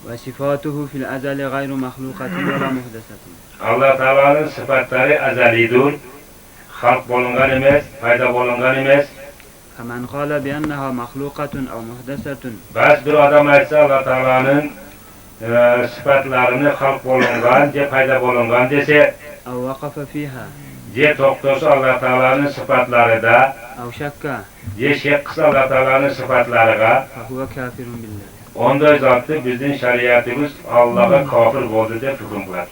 وصفاته في الأزل غير مخلوقة ولا محدثة. Allah Teala'nın sıfatları azalidir. Halk olungan emez, payda olungan emez. فمن قال بأنها مخلوقة أو محدثة Bas bir adam aytsa Allah Teala'nın sıfatlarını halk olungan, je payda olungan dese, أو وقف فيها je to'xtasa Allah Teala'nın sıfatları da, أو شك je şek qilsa Allah Teala'nın sıfatlarıga, فهو كافر بالله. onday zatı bizning shariatimiz Allah'a kafir bo'ldi deb hukm qilgan.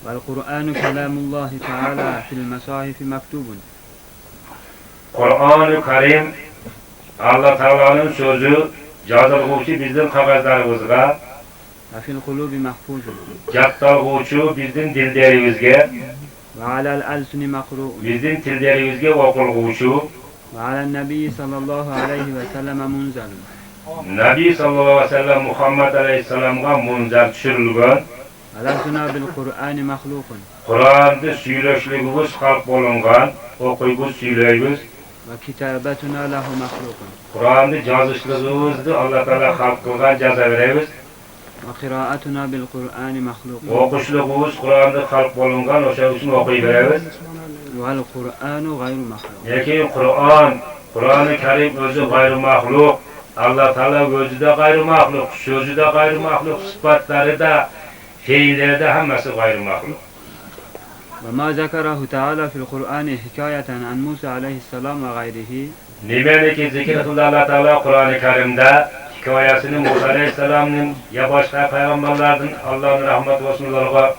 والقرآن كلام الله تعالى في المصاحف مكتوب. Kur'an-ı Kerim Allah Teala'nın sözü yazılğuçu bizim qog'ozlarimizga, وفي القلوب محفوظ. jattalğuçu bizim dillerimizga, وعلى الألسن مقروء. bizim tillerimizga o'qilğuçu, وعلى النبي صلى الله عليه وسلم منزل. Nabi sallallahu aleyhi ve sellem Muhammed aleyhisselamga munzar tushirilgan. ولسنا بالقرآن مخلوق. Kur'an'da söyleşligimiz halk olungan, okuyup söyleyimiz. وكتابتنا له مخلوق. Kur'an'da yazışlığımızda Allah Teala halk kılgan jaza veremiz. وقراءتنا بالقرآن مخلوق. Okuşluğumuz Kur'an'da halk olungan, oşa üçün okuyuveremiz. والقرآن غير مخلوق. Lekin Kur'an-ı Kerim özü gayrı mahluk. Allah Teala özü de gayrı mahluk, sözü de gayrı mahluk, sıfatları da, fiilleri de hemmesi gayrı mahluk. وما ذكره تعالى في القرآن حكاية عن موسى عليه السلام وغيره Nimeneki zikir kıldı Allah Teala Kur'an-ı Kerim'de hikayesini Musa Aleyhisselam'ın ya başka peygamberlerden Allah'ın rahmet olsunlarına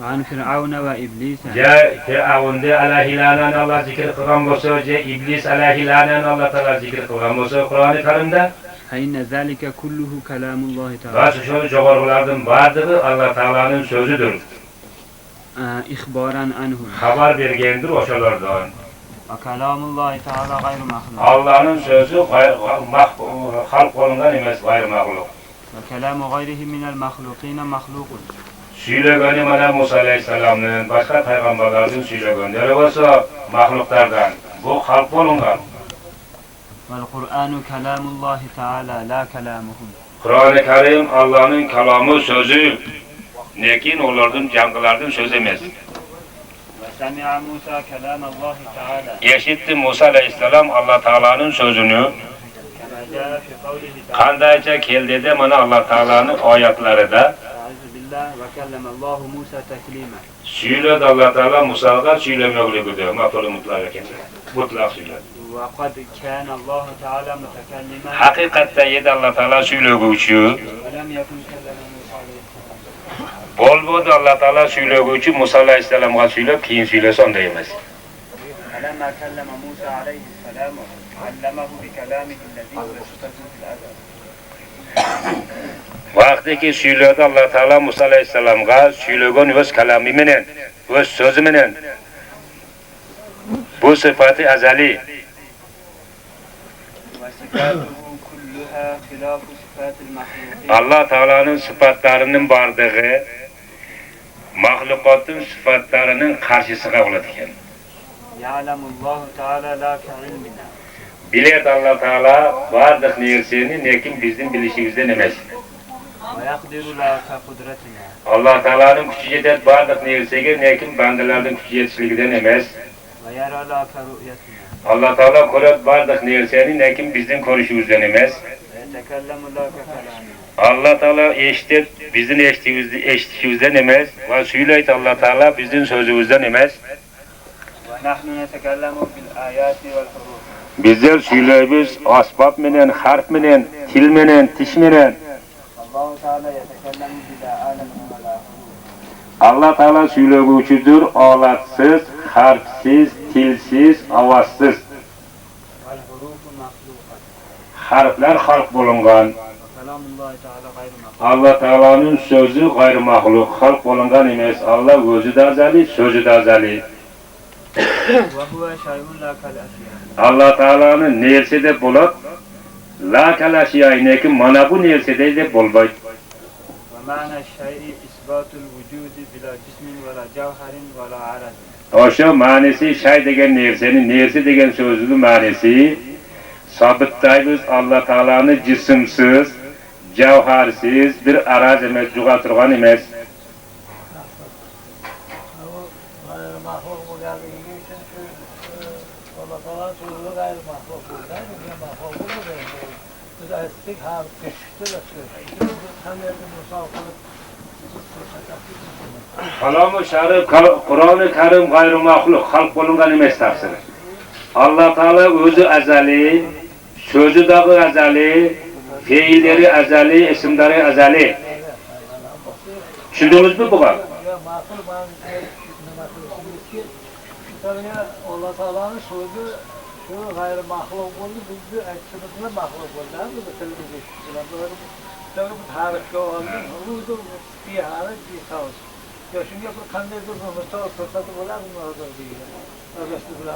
وعن فرعون وإبليس ya Firavun'da aleyhilanen Allah zikir kılgan olsa ya İblis aleyhilanen Allah Teala zikir kılgan olsa Kur'an-ı Kerim'de فإن ذلك كله كلام الله تعالى bazı şu jogarlardan vardığı Allah Teala'nın sözüdür. إخبارا عنه Haber vergendir oşalardan. وكلام الله تعالى غير مخلوق Allah'ın sözü halk olundan emez gayrı mahluk. وكلام غيره من المخلوقين مخلوق Söylegeni mana Musa Aleyhisselam'ın başka peygamberlerden söylegenleri olsa mahluklardan. Bu halk olungan. والقرآن كلام الله تعالى لا كلامهم Kur'an-ı Kerim Allah'ın kelamı sözü. Lekin onlardan canlılardan söz emez. وسمع موسى كلام الله تعالى Yeşitti Musa Aleyhisselam Allah Teala'nın sözünü. كما جاء في قوله تعالى Kandayca keldi de mana Allah Teala'nın ayetleri de. أعوذ بالله وكلم الله موسى تكليما Söyledi Allah Teala Musa'ga söylemekle diyor. Mafulu mutlaka kesin. Mutlak söyledi. وقد كان الله تعالى متكلما Hakikatte yedi Allah Teala söyleguçu. ولم يكن كلم موسى عليه السلام Bolbodu Allah Teala söyleguçu Musa Aleyhisselam'a söyleyip keyin söylese onda yemez. فلما كلم موسى عليه السلام علمه بكلامه الذي هو صفة في الأزل Vaktiki söyledi Allah Teala Musa Aleyhisselam'a söylegen öz kalami menen, öz sözü menen. Bu sıfatı azali. وصفاته كلها خلاف صفات المخلوقين Allah Teala'nın sıfatlarının bardığı mahlukatın sıfatlarının karşısına oladıkken. يعلم الله تعالى لا كعلمنا Bilet Allah Teala vardık nersini nekin bizim bilişimizden emez. ويقدر لا كقدرتنا Allah Teala'nın gücü yeter vardık nersine nekin bandalardan gücü yetişliğinden emez. ويرى لا كرؤيتنا Allah Teala korat vardık nersini nekin bizim konuşumuzdan emez. ويتكلم لا ككلامنا Allah Teala eşittir bizim eşitliğimizden emez. Ve söyleyt Allah Teala bizim sözümüzden emez. ونحن نتكلم بالآيات والحروف Bizler söyleyimiz asbab menen, harf menen, til menen, tiş menen. الله تعالى يتكلم بلا آلة ولا حروف Allah Teala söyleguçudur, alatsız, harfsiz, tilsiz, avazsız. والحروف harflar xalq bo'lingan. Allah Teala'nın sözü gayrı mahluk, xalq bo'lingan emas. Allah o'zi de azali, sözü de azali. Allah Teala'nın neresi de bo'lib, la kalaşiyaynekin mana bu neresi de bo'lmaydi. ومعنى الشيء إثبات الوجود بلا جسم ولا جوهر ولا عرض. Oşa manisi şey degen nersi degen sözünün manisi sabitlayız Allah Teala'nın cisimsiz, cevhersiz bir araz emes, juğa turgan emes. Kalam-ı Şerif, Kur'an-ı Kerim gayrı mahluk, halk bulungan emes tafsiri. Allah Teala özü ezeli, sözü dağı ezeli, fiilleri ezeli, isimleri ezeli. Düşündünüz mü bu kadar? Allah Teala'nın sözü şu gayrı mahluk oldu, biz de eksimizle mahluk oldu. Bu televizyon işçiler. Tabii bu harika oldu. Bu da bir harika bir tavus. Ya şimdi bu kandır durma, mutlaka fırsatı bular mı orada diye. Öylesi bular.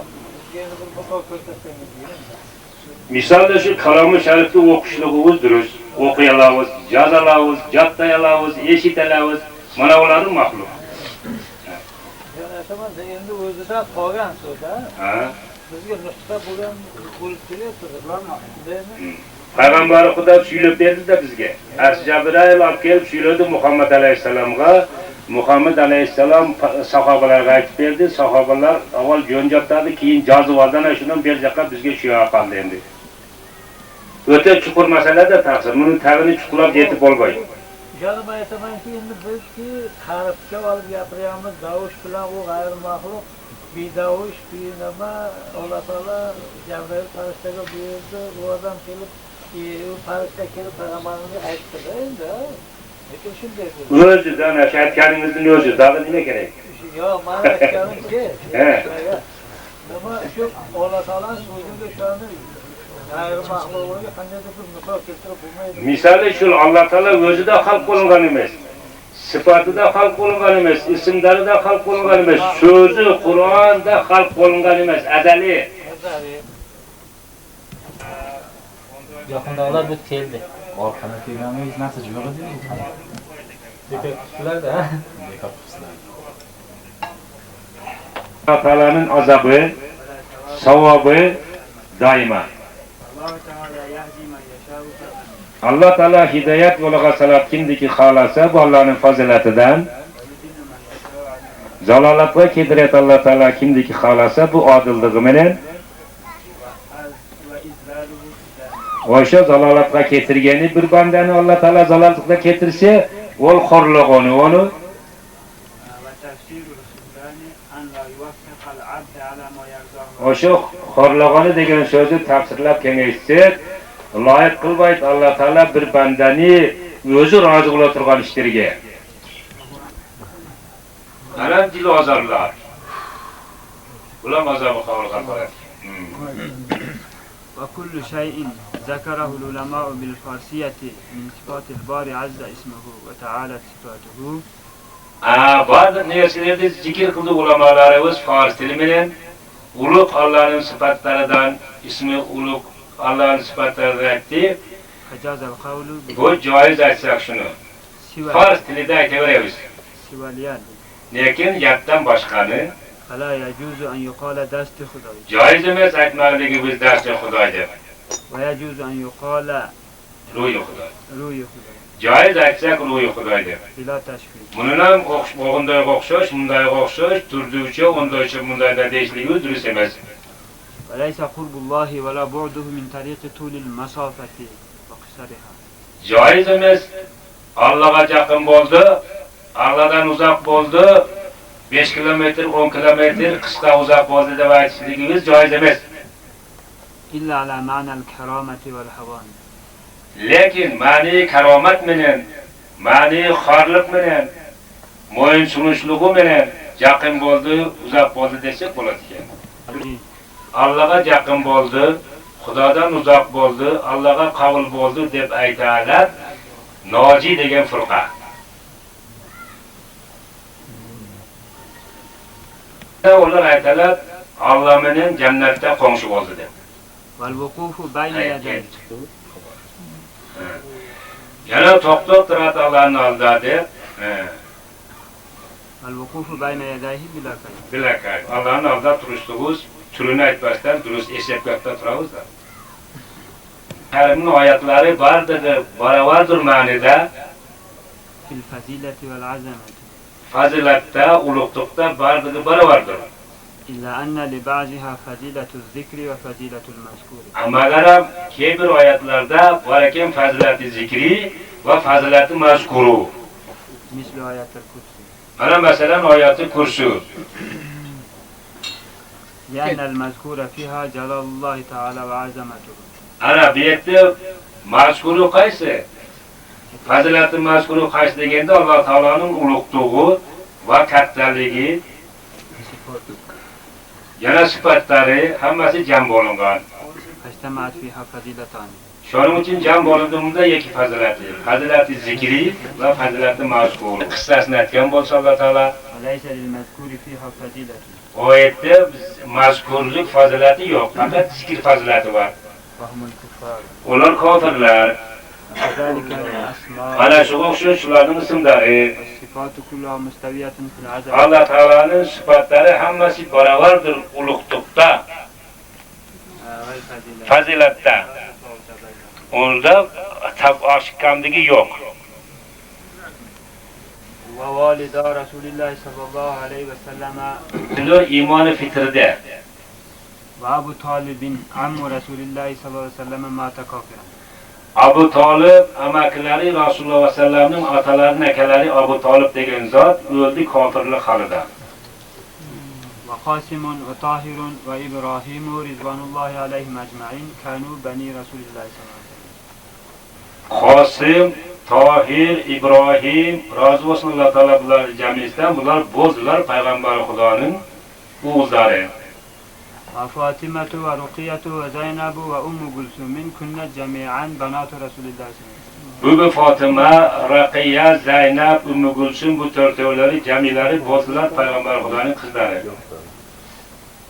Yeni bir fotoğraf fırsatını diye. Misalda şu Kalam-ı Şerif'te okuşluğumuz dürüst. Okuyalavuz, yazalavuz, cattayalavuz, eşitelavuz. Mana oların mahluk. Yani tamam da endi o'zi da qolgan so'da. Bizga nusxa bo'lgan bo'lib kelyapti. Peygamber Xudo söylep berdi de bizge. Cibril olib kelib söyledi Muhammed Aleyhisselam'a. Muhammed Aleyhisselam sahabalarga aytib berdi. Sahabalar avval jo'njatdi, keyin yozib oldan shundan bir yoqqa bizga shu yoqqa qoldi endi. O'ta chuqur masala da taqsir. Buni tagini chuqurlab yetib bo'lmaydi. Canım aytamanki endi biz ki harfga olib gapiryapmiz, davush bilan u g'ayr maxluq, bidavush, binama, Alloh taolo Jibril farishtaga buyurdi, u odam kelib, u farishta kelib payg'ambarga aytdi endi. Lekin shunday dedi. O'zidan aytganingizning o'zi, daha nima kerak? Yo'q, men aytganimki. Nima shu Alloh taoloning so'ziga shuni Misali şu Allah Teala özü de halk olungan emas. Sıfatı da halk olungan emas, isimleri de halk olungan emas, sözü Kur'an da halk olungan emas, azali. Yaqindagilar bu keldi. Orqani kelganmiz hech narsa yo'q edi. Bekatlar-da. Allah Teala'nın azabı, savabı daima. Allah Teala hidayet yo'liga salab kimdiki xolasa bu Allohning fazilatidan. Zalolatga keltiradi Allah Teala kimdiki xolasa bu odilligi bilan. O'sha zalolatga keltirgani bir bandani Allah Teala zalolatga keltirsa, ol xorlig'ini onu o'sha xorlig'ini degan so'zni tafsirlab kengaytirsak, loyiq qilmaydi Allah Teala bir bandani o'zi rozi bo'la turgan ishlarga. Ana dil ozorlar. Ular mazhabı qabul qiladi. وكل شيء ذكره العلماء بالفارسية من صفات الباري عز اسمه وتعالى صفاته. Bazı nerselerde zikir kıldı ulamalarımız Fars dili bilen uluk Allah'ın sıfatlarından, ismi uluk Allah'ın sıfatlarından etti. فجاز القول Bu caiz açsak şunu. Fars dili de aytabiliriz. سواليان. Lakin yattan başkanı فلا يجوز أن يقال دست خداي. caiz emas aytmakligi biz derste Xudoy deb. ويجوز أن يقال Ruhi Xudoy. روي خداي. Caiz aytsak Ruhi Xudoy deb. بلا تشبيه. Bunun ham o'g'inday o'xshash, bunday o'xshash, turdicha, undaycha, bundayda deyishligi durust emas. وليس قرب الله ولا بعده من طريق طول المسافة وقصرها. Caiz emas. Allah'a yaqin bo'ldi, Allah'dan uzoq bo'ldi. 5 kilometr, 10 kilometr qishda uzoq bo'ldi deb aytishligimiz joiz emas. إلا على معنى الكرامة والهوان. Lekin ma'ni karomat bilan, ma'ni xorlik bilan, mo'yin sunushligi bilan yaqin bo'ldi, uzoq bo'ldi desak bo'ladi ekan. Allohga yaqin bo'ldi, Xudodan uzoq bo'ldi, Allohga qabul bo'ldi deb aytadilar. Noji degan firqa. Ular aytadilar, Alloh bilan jannatda qo'ng'ish bo'ldi deb. Val vuqufu bayna yaday. Yana to'xtab turadi Allohning oldida deb. Val vuqufu bayna yadayhi bila kay. Bila kay. Allohning oldida turishimiz, turini aytmasdan durust eshiqda turamiz. Karimning oyatlari baravardir ma'nida. Fil fazilati val azamati. Fazilatda, ulug'likda baravardir. İlla anna li ba'ziha fazilatu zikri ve fazilatu al-mazkur. Ammalar kebir oyatlarda var ekan fazilati zikri ve fazilati mazkuru. Misli ayatul kursi. Ana masalan oyati kursi. Yani al-mazkura fiha jalalullah ta'ala ve azamatuhu. Ana bu yerda mazkuru qaysi? Fazilati mazkuru qaysi deganda Alloh taolaning ulug'ligi va kattaligi, yana sifatlari hammasi jam bo'lingan. Ijtamaat fiha fazilatani. Shuning uchun jam bo'lindiğinde iki fazilati. Fazilati zikri va fazilati mazkur. Qissasini aytgan bo'lsa Alloh taolo, Laysa lil mazkuri fiha fazilatu. o yerda mazkurlik fazilati yo'q, faqat zikr fazilati bor. Fahmul kuffar. Ular kofirlar. Kazalika al-asma. Ana shu o'xshash shularning ismlari. Sifatu kulluha mustawiyatun fil azam. Alloh taolaning sifatlari hammasi baravardir ulug'likda, fazilatda. Unda tafoshikamligi yo'q. Va valida Rasululloh sallallohu alayhi va sallama Ular iymoni fitrida. va Abu Talibin ammu Rasululloh sallallohu alayhi va sallama mata kafir. Abu Talib amakilari Rasululloh vasallamning otalarining akalari Abu Talib degan zot o'ldi kofirlik holida. Va Qasim va Tahir va Ibrohim rizvanullahi alayhim ajma'in kanu bani Rasululloh sallallohu alayhi va sallam. Qasim, Tahir, Ibrohim, rozi bo'lsin Alloh taolo bular jamiyatdan bular bo'zlar payg'ambar Xudoning o'g'illari. Wa Fatimatu wa Ruqiyatu wa Zaynabu wa Ummu Gulsumin kunna jami'an banatu Rasululloh sallallohu alayhi va sallam. Bu Fatima, Ruqiya, Zaynab, Ummu Gulsum bu to'rtovlari jamilari bo'zlar payg'ambar Xudoning qizlari.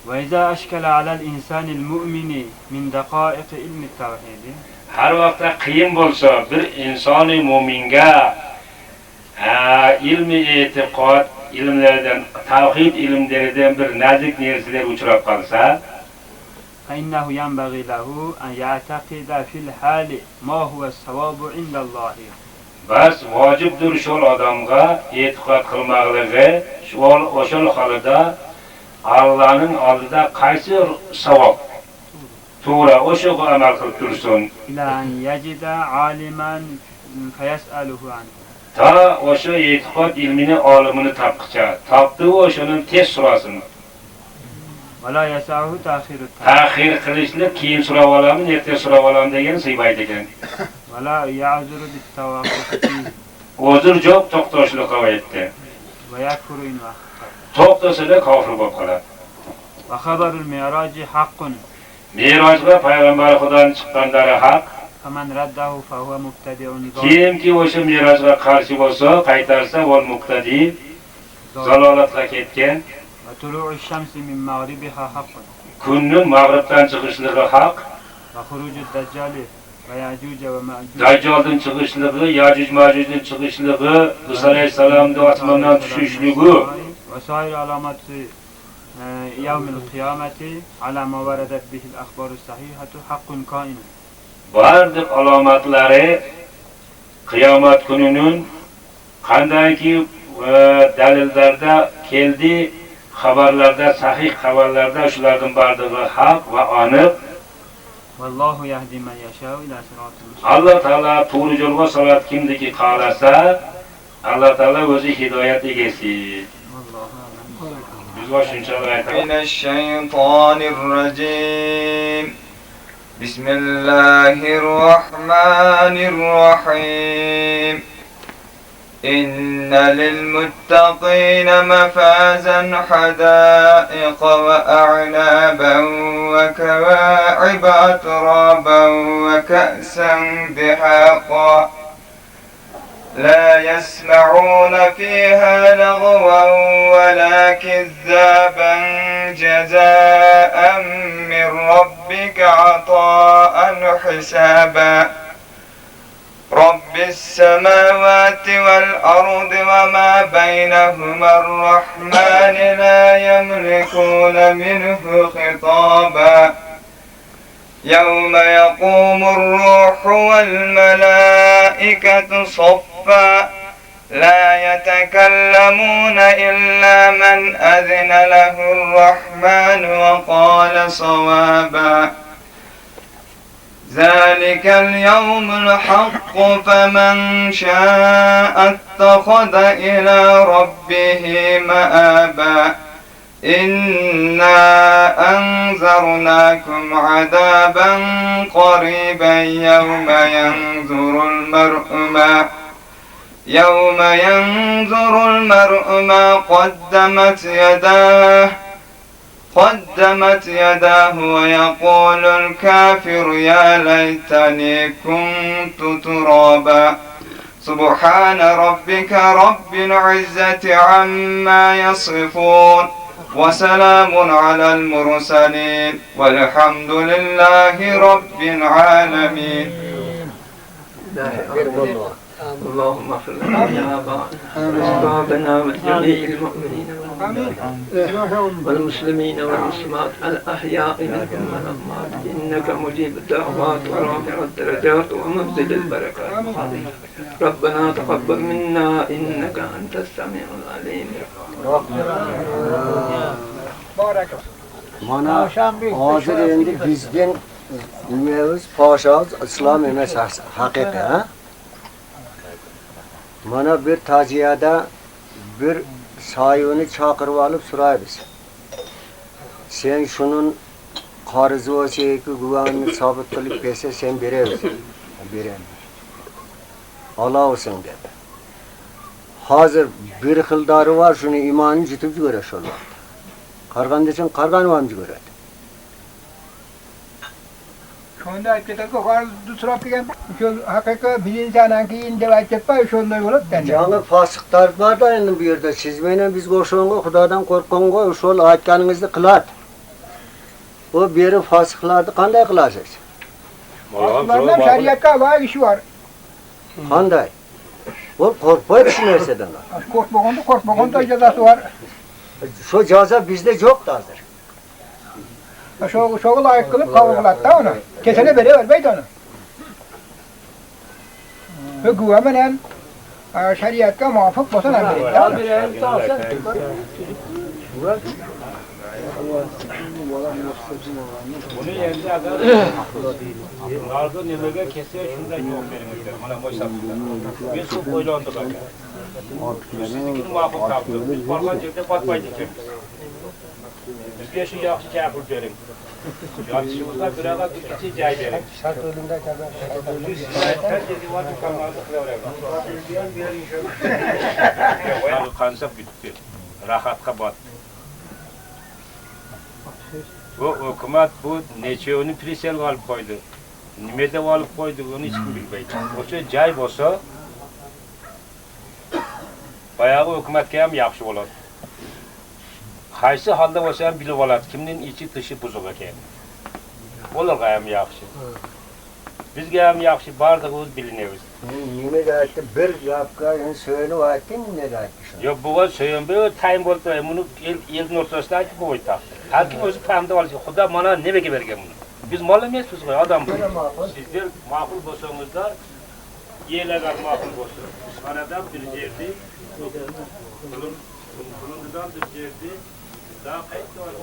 Wa iza ashkala 'ala al-insani al-mu'mini min daqa'iq ilmi at-tawhid. Har vaqtda qiyin bo'lsa bir insoni mu'minga ilmi e'tiqod ilmlaridan, tavhid ilmlaridan bir nazik narsalar uchrab qolsa, fa innahu yanbaghi lahu an ya'taqida fil hali ma huwa as-sawabu 'inda Allah. bas vojibdir shu odamga e'tiqod qilmoqligi, shu o'sha holida Allohning oldida qaysi savob to'g'ri o'shaga amal qilib tursin. Ila an yajida 'aliman fayas'aluhu anhu. Ta o'sha e'tiqod ilmini olimini topqicha, topdi o'shaning tez so'rasin. Wala yasahu ta'khir Ta'xir qilishni keyin so'rab olaman, erta so'rab olaman degan siybaydi ekan. wala ya'zuru bit-tawaqquf O'zir jo'q to'xtashlik qo'ydi. wa yakfuru in waqt. To'xtasida kofir bo'lib qoladi. Wa khabarul mi'raj haqqun. Merojga payg'ambar Xudoning chiqqanlari haq. Faman raddahu fa huwa mubtadi'un. Kimki o'sha merojga qarshi bo'lsa, qaytarsa, o'l muqtadi, zalolatga ketgan. Wa tulu'u ash-shamsi min maghribiha haqqun. Kunning mag'ribdan chiqishligi haq. Wa khuruju ad-dajjal va ya'juj va ma'juj. Dajjoldan chiqishligi, Yajuj Majujdan chiqishligi, Musa alayhisalomning osmondan tushishligi va sayr alamati yawmil qiyamati ala ma waradat bihi al-akhbar as-sahihatu haqqun qa'in. barliq alomatlari qiyomat kunining qandayki dalillarda keldi, xabarlarda, sahih xabarlarda shulardan bardigi haq va aniq. Vallohu yahdi man yasha'u ila siratil mustaqim. Alloh taolo to'g'ri yo'lga solat kimniki qalasa, Alloh taolo o'zi hidoyat egasi. Biz va shunchalik aytamiz. Minash shaytonir rajim. Bismillahir rohmanir rohim. إن للمتقين مفازا حدائق وأعنابا وكواعب أترابا وكأسا دحاقا لا يسمعون فيها لغوا ولا كذابا جزاء من ربك عطاء حسابا رب السماوات والأرض وما بينهما الرحمن لا يملكون منه خطابا يوم يقوم الروح والملائكة صفا لا يتكلمون إلا من أذن له الرحمن وقال صوابا ذلك اليوم الحق فمن شاء اتخذ إلى ربه مآبا إنا أنذرناكم عذابا قريبا يوم ينظر المرء ما قدمت يداه ويقول الكافر يا ليتني كنت ترابا سبحان ربك رب العزة عما يصفون وسلام على المرسلين والحمد لله رب العالمين. اللهم اغفر لنا يا أصحابنا وجميع المؤمنين والمسلمين والمسلمات الأحياء منهم والأموات إنك مجيب الدعوات ورافع الدرجات ومبذل البركات ربنا تقبل منا إنك أنت السميع العليم. Mana hazır endi bizden bilmiyoruz, paşaz, İslam emes hakikat ha? Mana bir taziyada bir sayını çakırıp alıp sorayız. Sen şunun qarızı olsa ki güvenini sabit kılıp verse sen verirsin. Veremez. Allah olsun dedi. Hazır bir hıldarı var şunu imanını cütüp göre şöyle. Kargan desin kargan var mı göre? Şunda ayttık ki var dutrap diyen şu hakika bilinçanan ki inde ayttık şunda olup ben. Yani fasıklar var da endi bu yerde siz menен biz koşonga Xudodan korkkongo şol aytganingizdi kılat. O beri fasıklardı qanday qilasiz? Fasıklardan şariatga var işi var. Qanday? O korkpaydı şu narsadan. Korkmaganda cezası var. Şu ceza bizde yok da hazır. Şoğul layık kılıp kabul kılattı onu. Kesene beri vermeydi onu. Ve güvemenen şeriatka muvafık bosan emretti onu. Bunu yerinde agar nardı nemege kesiyor şundan yok verimizler. Bana boşalttılar. Biz su koylandık agar. Sizdikini muvaffak taptık. Biz barman yerde batmaydı ikimiz. Bizge şu yaxşı kafir verin. Yaxşımızda bir ağa bir kiçi cay verin. Şart ölümde kadar. Her dedi var bir kalmazdı kılavra. Kansa bitti. Rahatka battı. Bu hükümet bu neçeuni prisel alıp koydu. Nimede alıp koydu onu hiç kim bilmeydi. O şey cay olsa bayağı hükümetke hem yaxşı olur. Qaysi halda olsa ham bilib oladi kimning ichi tishi buzuq ekan. Ularga ham yaxshi. Bizga ham yaxshi bardik o'z bilinamiz. Nima aytdi bir gapga so'yinib aytding nima aytdi shu? Yo'q bu so'yinib time bo'ldi buni elning o'rtasida aytib qo'ydi. Har kim o'zi pamda olishi xudo mana nimaga bergan buni. Biz mol emasmiz qo'y odam. Sizlar ma'qul bo'lsangizlar yelarga ma'qul bo'lsin. Isfanadan bir yerda Kulundan bir yerda daha qaytdi olib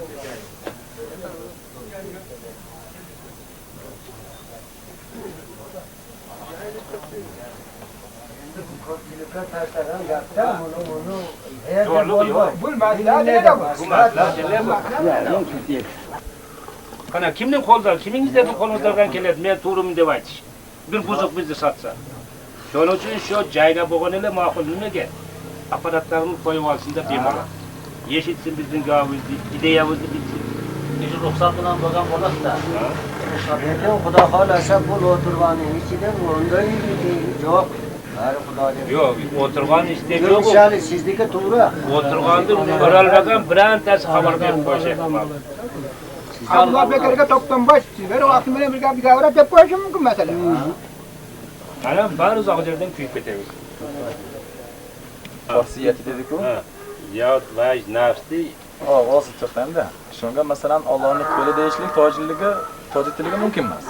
Kana kimning qo'ldan, kimingizdan qo'lingizdan keladi, men to'g'rimi deb aytish. Bir buzuq bizni satsa. Şunun için şu cayga boğanıyla makul nimaga? Aparatlarını koyup alsın da bemalol. Yeshitsin bizning gavimizni, ideyamizni bilsin. Ruxsat bilan bo'lgan bo'ladi-da. Lekin Xudo xolasa bu o'tirgani ichida unday yo'q. Bari Xudoga. Yo'q, o'tirgan ishda yo'q. Yo'qchalik sizniki to'g'ri. O'tirganda o'ralmagan birantasi xabar berib qo'yishadi. Allah bekarga to'xtam bosh. Bir vaqt bilan bir gap gavra deb qo'yishim mumkin masala. Ana bari uzoq yerdan kuyib ketamiz. Xosiyati dedi-ku. Yot va nafsdi. Hozir to'xtamda. Shunga masalan Allohning qo'li deyishlik tojitligi mumkin emas.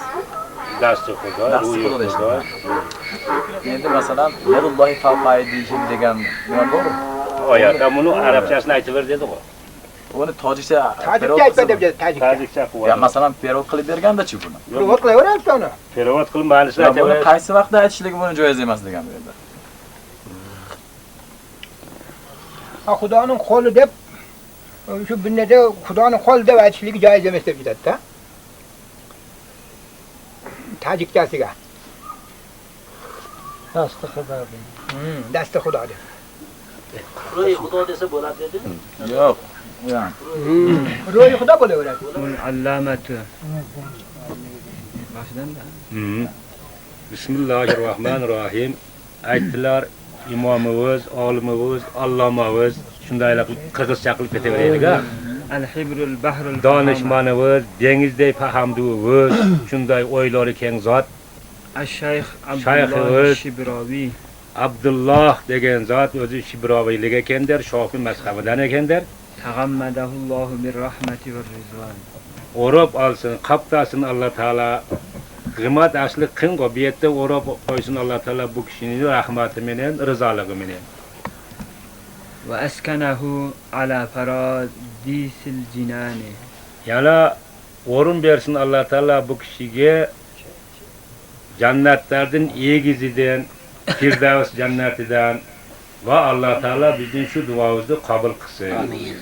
Dasti Xudo, ruhi Xudo. Endi masalan Yadullohi fawqai deyishim degan nima bor? Oyatda buni arabchasini aytib ber dedi-ku. Uni tojikcha aytma deb dedi, tojikcha. Ya masalan perevod qilib berganda-chi buni. Perevod qilaverasiz uni. Perevod qilib ma'nosini aytib buni qaysi vaqtda aytishligi buni joiz emas degan dedi. Xudoning qo'li deb shu binnada Xudoning qo'li deb aytishligi joiz emas deb aytadi-da. Tojikchasiga. Dasti Xudo. Dasti Xudo deb. Ro'yi Xudo desa bo'ladi dedimi? Yo'q. Yani. Ro'yi Xudo bo'laveradi. Allamatu. Başdan da. Bismillahirrahmanirrahim. Aytdilar imomimiz, olimimiz, allomamiz shundaylar qirg'izcha qilib ketaveraylik-a. Al-hibrul bahrul Donishmanimiz, dengizdek fahamduvimiz, shunday o'ylari keng zot. Ash-shayx Abdulloh Shibravi. Abdulloh degan zot o'zi Shibroviylik ekandir, Shofiy mazhabidan ekandir. Taghammadahullohu bir rahmati va rizvan. O'rab olsin, qaptasin Alloh taolo. G'imat asli qin qo'biyatda o'rab qo'ysin Alloh taolo bu kishining rahmati bilan, rizoligi bilan. Va askanahu ala faradisil jinani. Yana o'rin bersin Alloh taolo bu kishiga jannatlardan egizidan, Firdavs jannatidan va Alloh taolo bizning shu duomizni qabul qilsin. Amin.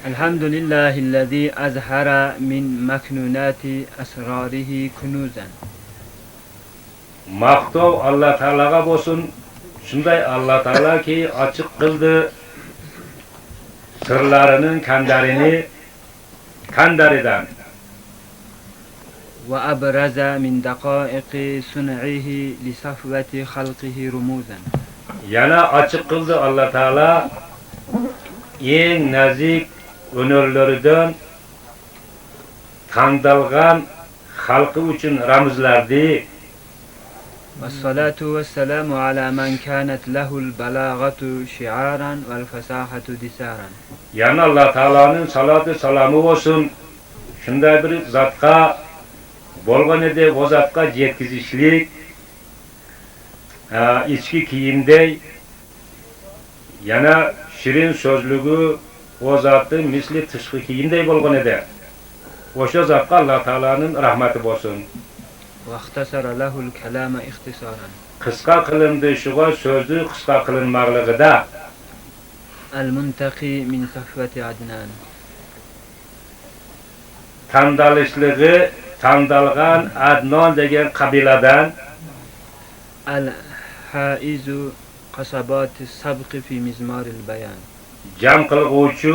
Elhamdülillahillazi azhara min maknunati asrarihi kunuzan. Maqtov Alloh taologa bo'lsin. Shunday Alloh taolo ki ochiq qildi sirlarining kandaridan. Wa abraza min daqaiqi sun'ihi li safwati khalqihi rumuzan. Yana ochiq qildi Alloh taolo eng nazik önörleridan tandalgan xalqi uchun ramzlardi. Vassalatu vassalamu ala man kanat lahul balagatu shi'aran val fasahatu disaran. Yani Allah Teala'nın salatı salamı olsun. Şunday bir zatqa bolgan edi, o zatqa yetkizişlik içki kiyimdey yana şirin sözlüğü o zatı misli tışkı kiyimdey bolgan edi. Oşa zatqa Allah Teala'nın rahmeti olsun. Vaqtasara lahul kalama ikhtisaran. Qısqa qılındı şuğa sözü qısqa qılınmaqlığıda. Al-muntaqi min safvati adnan. Tandalışlığı tandalgan Adnan degan qabiladan. Al-haizu qasabati sabqi fi mizmaril bayan. Jam qilguvchi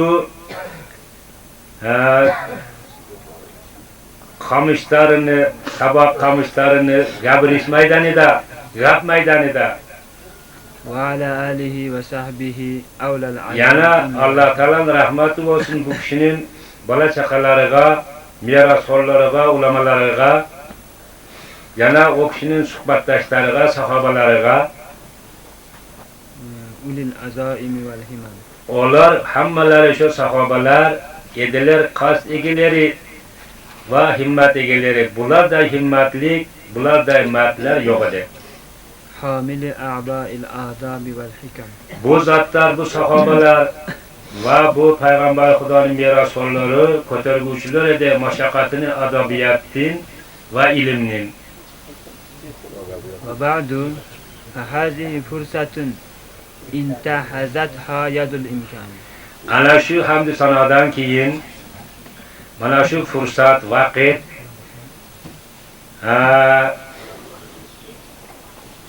qamışlarını, tabak qamışlarını gapirish maydanida, gap maydanida. Va ala alihi va sahbihi awlal alam. Yana Alloh taolaning rahmati bo'lsin bu kishining bola chaqalariga, merosxo'rlariga, ulamalariga, yana o kishining suhbatdoshlariga, sahobalariga, ulil azaimi val himam. Ular hammalari shu sahobalar edilar, qasd egalari va himmat egalari. Bular da himmatlik, bular da mardlar yo'q edi. Hamili a'ba'il azabi val hikam. Bu zatlar, bu sahobalar va bu payg'ambar Xudoning merosxo'rlari, ko'targuvchilar edi mashaqqatini, adabiyatning va ilmning. Va ba'du fa hazihi fursatun intahazatha yadul imkan. Ana shu hamd sanodan keyin mana shu fursat, vaqt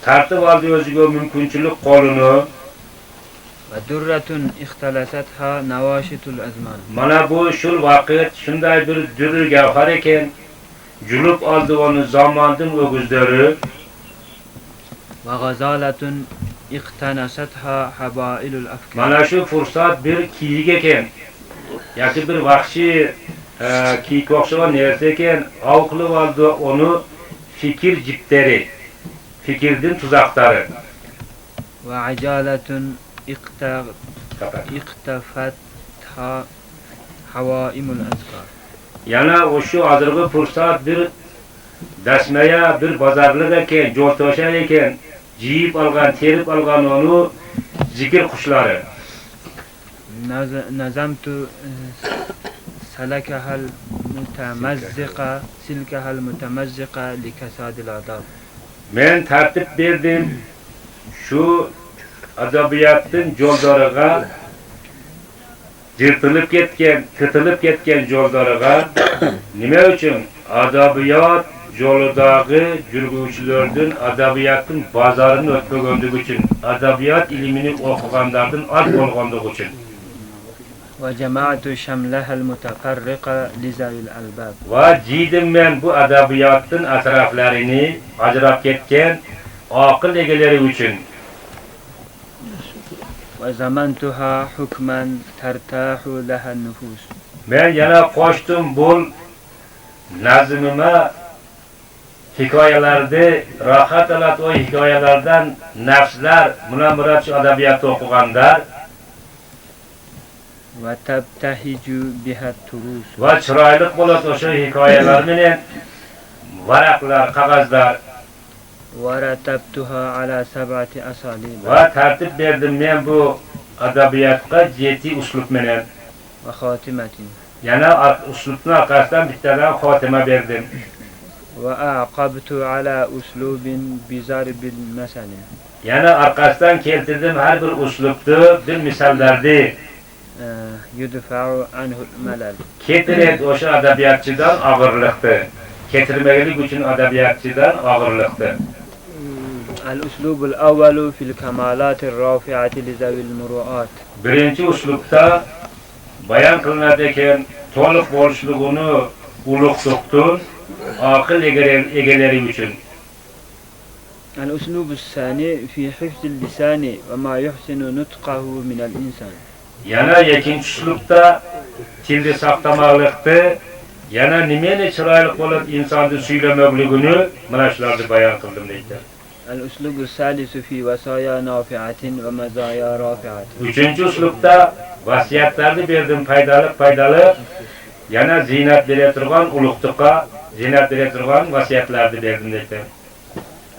tartib oldi o'ziga mumkinchilik qo'lini. وَدُرَّةٌ اِخْتَلَسَتْهَا نَوَاشِتُ الْأَزْمَانِ Mana bu şul vaqt shunday bir dürür gavhar ekan, julub oldi onu zamonning o'g'izlari. وَغَزَالَةٌ اِخْتَنَسَتْهَا حَبَائِلُ الْأَفْكَارِ Mana shu fursat bir kiyik ekan. Yoki bir vahshiy kiyik o'xshagan narsa ekan, avqilib oldi onu fikir jiptari, fikrning tuzoqlari. وَعَجَالَةٌ اِقْتَفَتْهَا حَوَائِمُ الْأَزْكَارِ Yana o'sha hozirgi fursat bir dasmaya, bir bozorlik ekan, yo'l to'shan ekan, jiyib olgan, terib olgan onu zikr qushlari. نَزَمْتُ سَلَكَهَا الْمُتَمَزِّقَ سِلْكَهَا الْمُتَمَزِّقَ لِكَسَادِ الْعَذَابِ Men tartib berdim şu adabiyatning yo'ldoriga, yirtilib ketgan, titilib ketgan yo'ldoriga nima uchun? Adabiyat yo'lidagi yurguvchilardan adabiyatning bozorini o'tmaganligi uchun, adabiyat ilmini o'qiganlardan oz bo'lganligi uchun. وَجَمَعْتُ شَمْلَهَا الْمُتَفَرِّقَ لِذَوِي الْأَلْبَابِ Va jiydim men bu adabiyatning atroflarini ajrab ketgan aql egalari uchun. وَزَمَنْتُهَا حُكْمًا تَرْتَاحُ لَهَا النُّفُوسُ Men yana qo'shdim bu nazmima hikoyalarda rohat oladi, o hikoyalardan nafslar murad shu adabiyatni o'qiganlar وَتَبْتَهِجُ بِهَا التُّرُوسُ va chiroyli bo'ladi o'sha hikoyalar bilan varaqlar, qog'ozlar. وَرَتَبْتُهَا عَلَى 7 أساليب Va tartib berdim men bu adabiyatga 7 uslub bilan. وَخاتمة Yana uslubning orqasidan bittadan xotima berdim. وَأَعْقَبْتُ عَلى أسلوب بِضَرْبِ الْمَثَلِ Yana orqasidan keltirdim har bir uslubni bir misollarni يُدْفَعُ عَنْهُ الْمَلَلِ Ketirib o'sha adabiyatchidan og'irlikdi. Ketirmaganlik uchun adabiyatchidan og'irlikdi. الأسلوب الأول في الكمالات الرافعة لذوي المروءات Birinchi uslubda bayon qilinadigan to'liq bo'lishligini ulug'liqdir aql egalari uchun. الأسلوب الثاني في حفظ اللسان وما يحسن نطقه من الإنسان Yana ikinchi uslubda tilni saqlamoqlikdi. Yana nimani chiroyli qilib insonni suylamoqligini mana shularni bayon qildim deydi. الأسلوب الثالث في وصايا نافعة ومزايا رافعة Üçüncü uslubda vasiyatlarni berdim foydali. Yana zinat bera turgan ulug'liqqa, zinat bera turgan vasiyatlarni berdim deydi.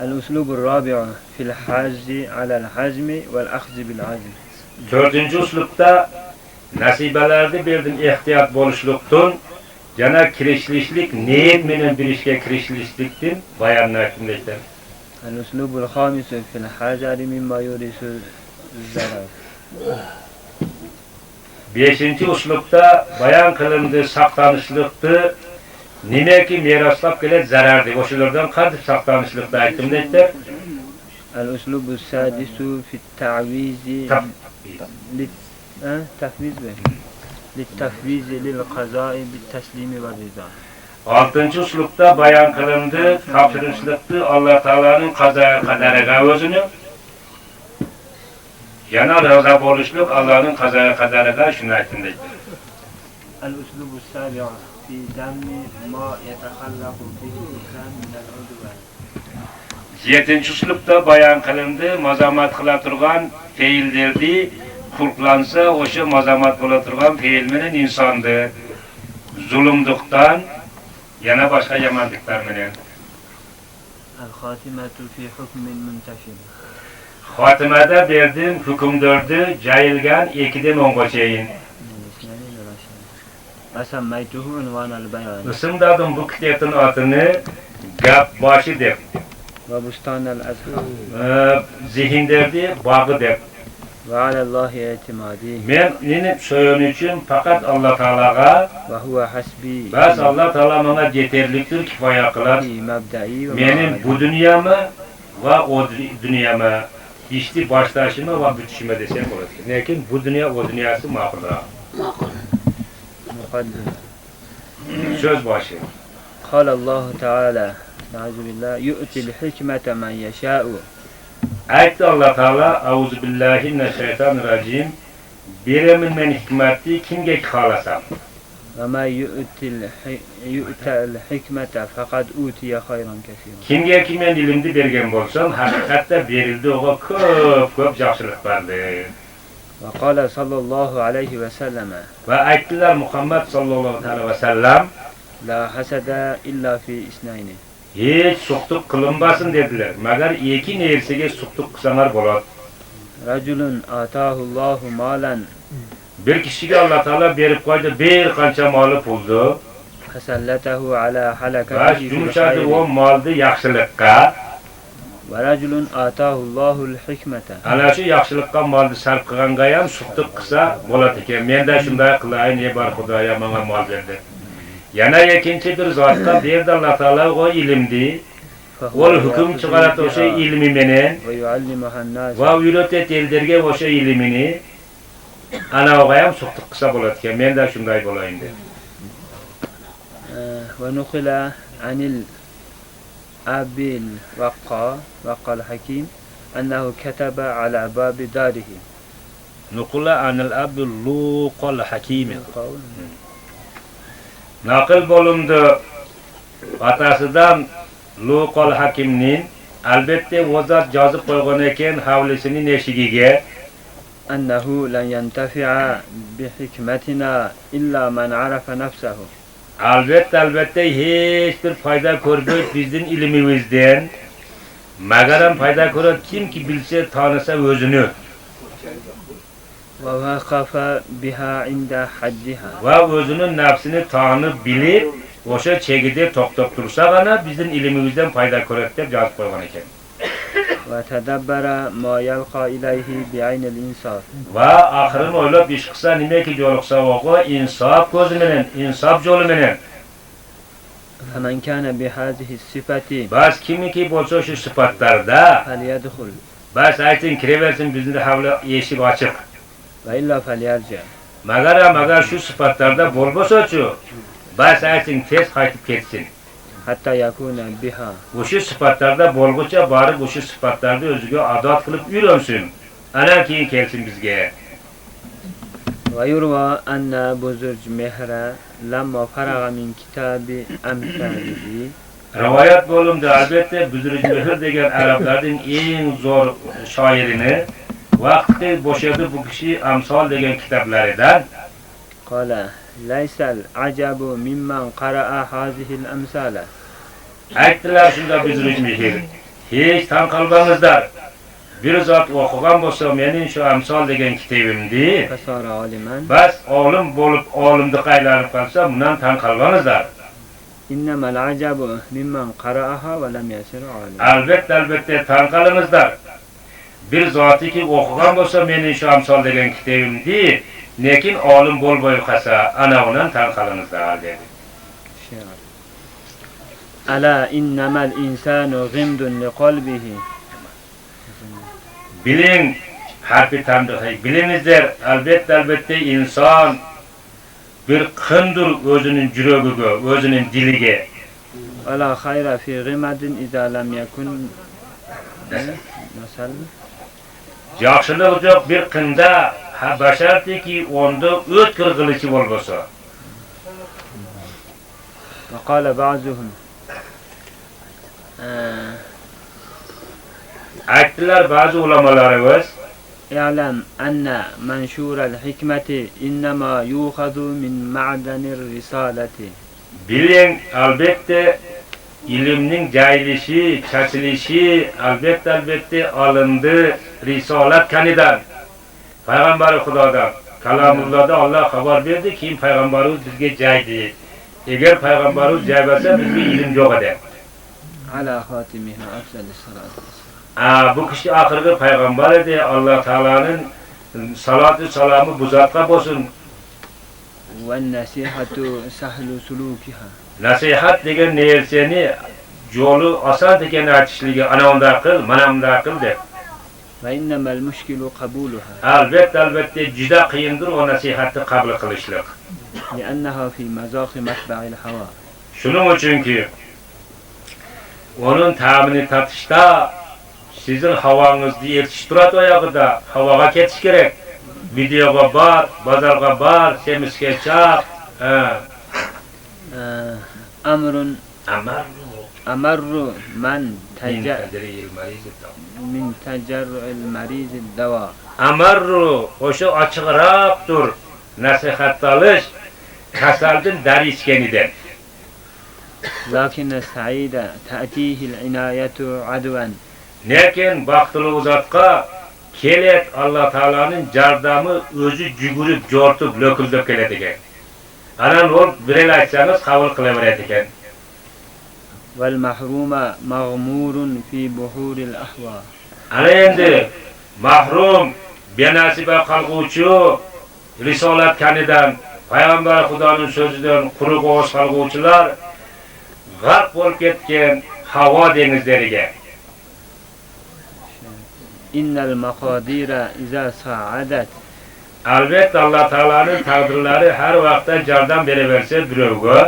الأسلوب الرابع في الحز على الحزم والأخذ بالعزم Dördüncü uslubda nasibalarni berdim ehtiyot bo'lishlikdan, yana kirishlik, niyat bilan bir ishga kirishlikdan bayonladim deydi. الأسلوب الخامس في الحذر مما يورث الزرر Beşinci uslubda bayon qilindi saqlanishlikni nimaki meroslab keladi zarardi. O'shalardan qanday saqlanishlikni aytdim deydi. الأسلوب السادس في التعويذ للتفويض للقضاء بالتسليم والرضا. Altıncı uslubda bayon qilindi topshirishlikni Alloh taolaning qazo qadariga o'zini. Yana roza bo'lishlik Allohning qazo qadariga shuni aytdim deydi. الأسلوب السابع في ذم ما يتخلق به الإنسان من العدوان. 7-chi uslubda bayon qilindi mazomat qila turgan fe'illarni xulqlansa o'sha mazomat bo'la turgan fe'il bilan insonni zulmlikdan yana boshqa yomonliklar bilan. الخاتمة في حكم منتشر. Xotimada berdim hukmdorni jayilgan 2dan 10ga chayin. وسميته عنوان البيان. Ismladim bu kitobning otini gap boshi deb. وبستان الأزهار. Zihinlerdi bağı deb. وعلى الله اعتمادي. Men meni so'yunishim faqat Alloh taolaga وهو حسبي. Bas Alloh taolo menga yeterlikdir, kifoya qiladi. مبدئي Mening bu dunyomi va o dunyoma ishni boshlashimi va bitishimi desam bo'ladi. Lekin bu dunyo o dunyosi ma'qulroq. Söz başı. قال الله تعالى نعوذ بالله يؤتي الحكمة من يشاء. Ayette Allah Teala Euzu billahi mineşşeytanirracim. Beremin men hikmeti kimge halasam. وما يؤتى الحكمة فقد أوتي خيرا كثيرا. Kimge kimen ilimdi bergen bolsam hakikatte berildi oğa köp yaxşılık vardı. وقال صلى الله عليه وسلم. Ve ayettiler Muhammed sallallahu aleyhi ve sellem. La hasada illa fi isnayn. Hiç suqtuq kılınbasın dediler. Magar iki nersege suqtuq qısanar bolat. Raculun atahullahu malan. Bir kişiye Allah Teala berip koydu bir qancha malı puldu. Fasallatahu ala halakatihi. Yumşadı o maldı yaxşılıkka. Ve raculun atahullahu al-hikmete. Ana şu yaxşılıkka maldı sarf qılganga ham suqtuq qısa bolat eken. Men de şunday qılayın ne bar Xudoya manga mal berdi. Yana ikinci bir zatqa berdi Allah Teala o ilimdi. Ol hüküm çıgarat o'sha ilmi menen va uyratet elderge o'sha ilmini ana oğa ham suqtuq qilsa bo'ladi ekan. Men de shunday bo'layin dedi. Ve nuqila anil abil waqqa al-hakim annahu kataba ala babi darihi. Nuqila anil abil luqal hakim. Naql bo'lindi atasıdan Luqal Hakimning albatta vazat yozib qo'ygan ekan havlisining eshigiga annahu lan yantafi'a bi hikmatina illa man arafa nafsahu. Albatta hech bir foyda ko'rmaydi bizning ilmimizdan. Magaram foyda ko'radi kimki bilsa, tanisa o'zini. Va waqafa biha inda haddiha. Va o'zining nafsini tanib bilib o'sha chegida to'xtab tursa g'ana bizning ilmimizdan foyda ko'radi deb yozib qo'ygan ekan. Va tadabbara ma yalqa ilayhi bi'aynil insaf. Va oxirini o'ylab ish qilsa nimaki yo'liqsa o'g'o insof ko'zi bilan, insof yo'li bilan. Faman kana bi hadhihi sifati. Bas kimiki bo'lsa shu sifatlarda falyadkhul. Bas ayting kiraversin bizning havla eshik ochiq. Va illa falyarja. Magar shu sifatlarda bo'lmasa-chu bas ayting tez qaytib ketsin. Hatta yakuna biha. O'sha sifatlarda bo'lguncha borib o'sha sifatlarni o'ziga adat qilib o'rgansin. Ana keyin kelsin bizga. Va yurwa anna buzurj mehra lamma faraga min kitabi amsalihi. Rivoyat bo'lindi albatta Buzurj mehr degan arablarning eng zo'r shoirini vaqti bo'shadi bu kishi Amsol degan kitoblaridan. Qala laysal ajabu mimman qara'a hazihi al-amsala. Aytdilar shunda Buzurj mehr. Hech tan qalbangizlar. Bir zot o'qigan bo'lsa, mening shu Amsol degan kitobimni fasara oliman. Bas olim bo'lib olimni qaylanib qolsa, bundan tan qalbangizlar. İnnemal ajabu mimman qara'aha ve lam yasir alim. Albatta tan qalingizlar. Bir zotiki o'qigan bo'lsa, mening shu Amsol degan kitobimni lekin olim bo'lmay qolsa, ana undan tan qalingizlar dedi. Ala innamal insanu ghimdun liqalbihi. Biling harfi tanbih. Bilingizlar, albatta inson bir qindir o'zining yuragiga, o'zining diliga. Ala khayra fi ghimadin idza lam yakun masal. Yaxshilik yo'q bir qinda bashartiki onda o'tkir qilishi bo'lmasa. Va qala ba'zuhum aytdilar ba'zi ulamolarimiz i'lam anna manshur al-hikmati innama yu'khadhu min ma'danir risalati. Biling albatta ilmning joylishi, chachilishi albatta olindi risolat kanidan. Payg'ambar Xudodan, kalamullohda Alloh xabar berdi, keyin payg'ambarimiz bizga joydi. Agar payg'ambarimiz joy bo'lsa, bizga ilm yo'q edi. Ala xotimiha afdalis salat. Bu kishi oxirgi payg'ambar edi. Alloh taolaning saloti salomi bu zotga bo'lsin. Va nasihatu sahlu sulukiha. Nasihat degan narsani yo'li oson ekanini aytishligi, ana unday qil, mana bunday qil deb. وإنما المشكل قبولها Albatta juda qiyindir o nasihatni qabul qilishlik. لأنها في مذاق متبع الهوى. Shuning uchunki onun ta'mini tatishda sizin havangizni eritish turadi oyog'ida, havoga ketish kerak. Videoga bor, bozorga bor, semizga chaq. أمر من من تجرع المريض الدواء. Amarru o'sha ochiqroqdir nasihat olish kasaldan dari ichganidan. لكن السعيد تأتيه العناية عدوا. Lekin baxtli zotga kelet Alloh taolaning yordami o'zi jugurib, jortib, lo'kildab keladi ekan. Ana ol bir aytsangiz qabul qilaveradi ekan. والمحروم مغمور في بحور الأهواء. Ana endi mahrum benasiba qolguvchi risolat kanidan, payg'ambar Xudoning so'zidan quruq o'z qolguvchilar g'arq bo'lib ketgan havo dengizlariga. innal maqadira iza sa'adat. Albatta Alloh taolaning taqdirlari har vaqtda yordam beraversa birovga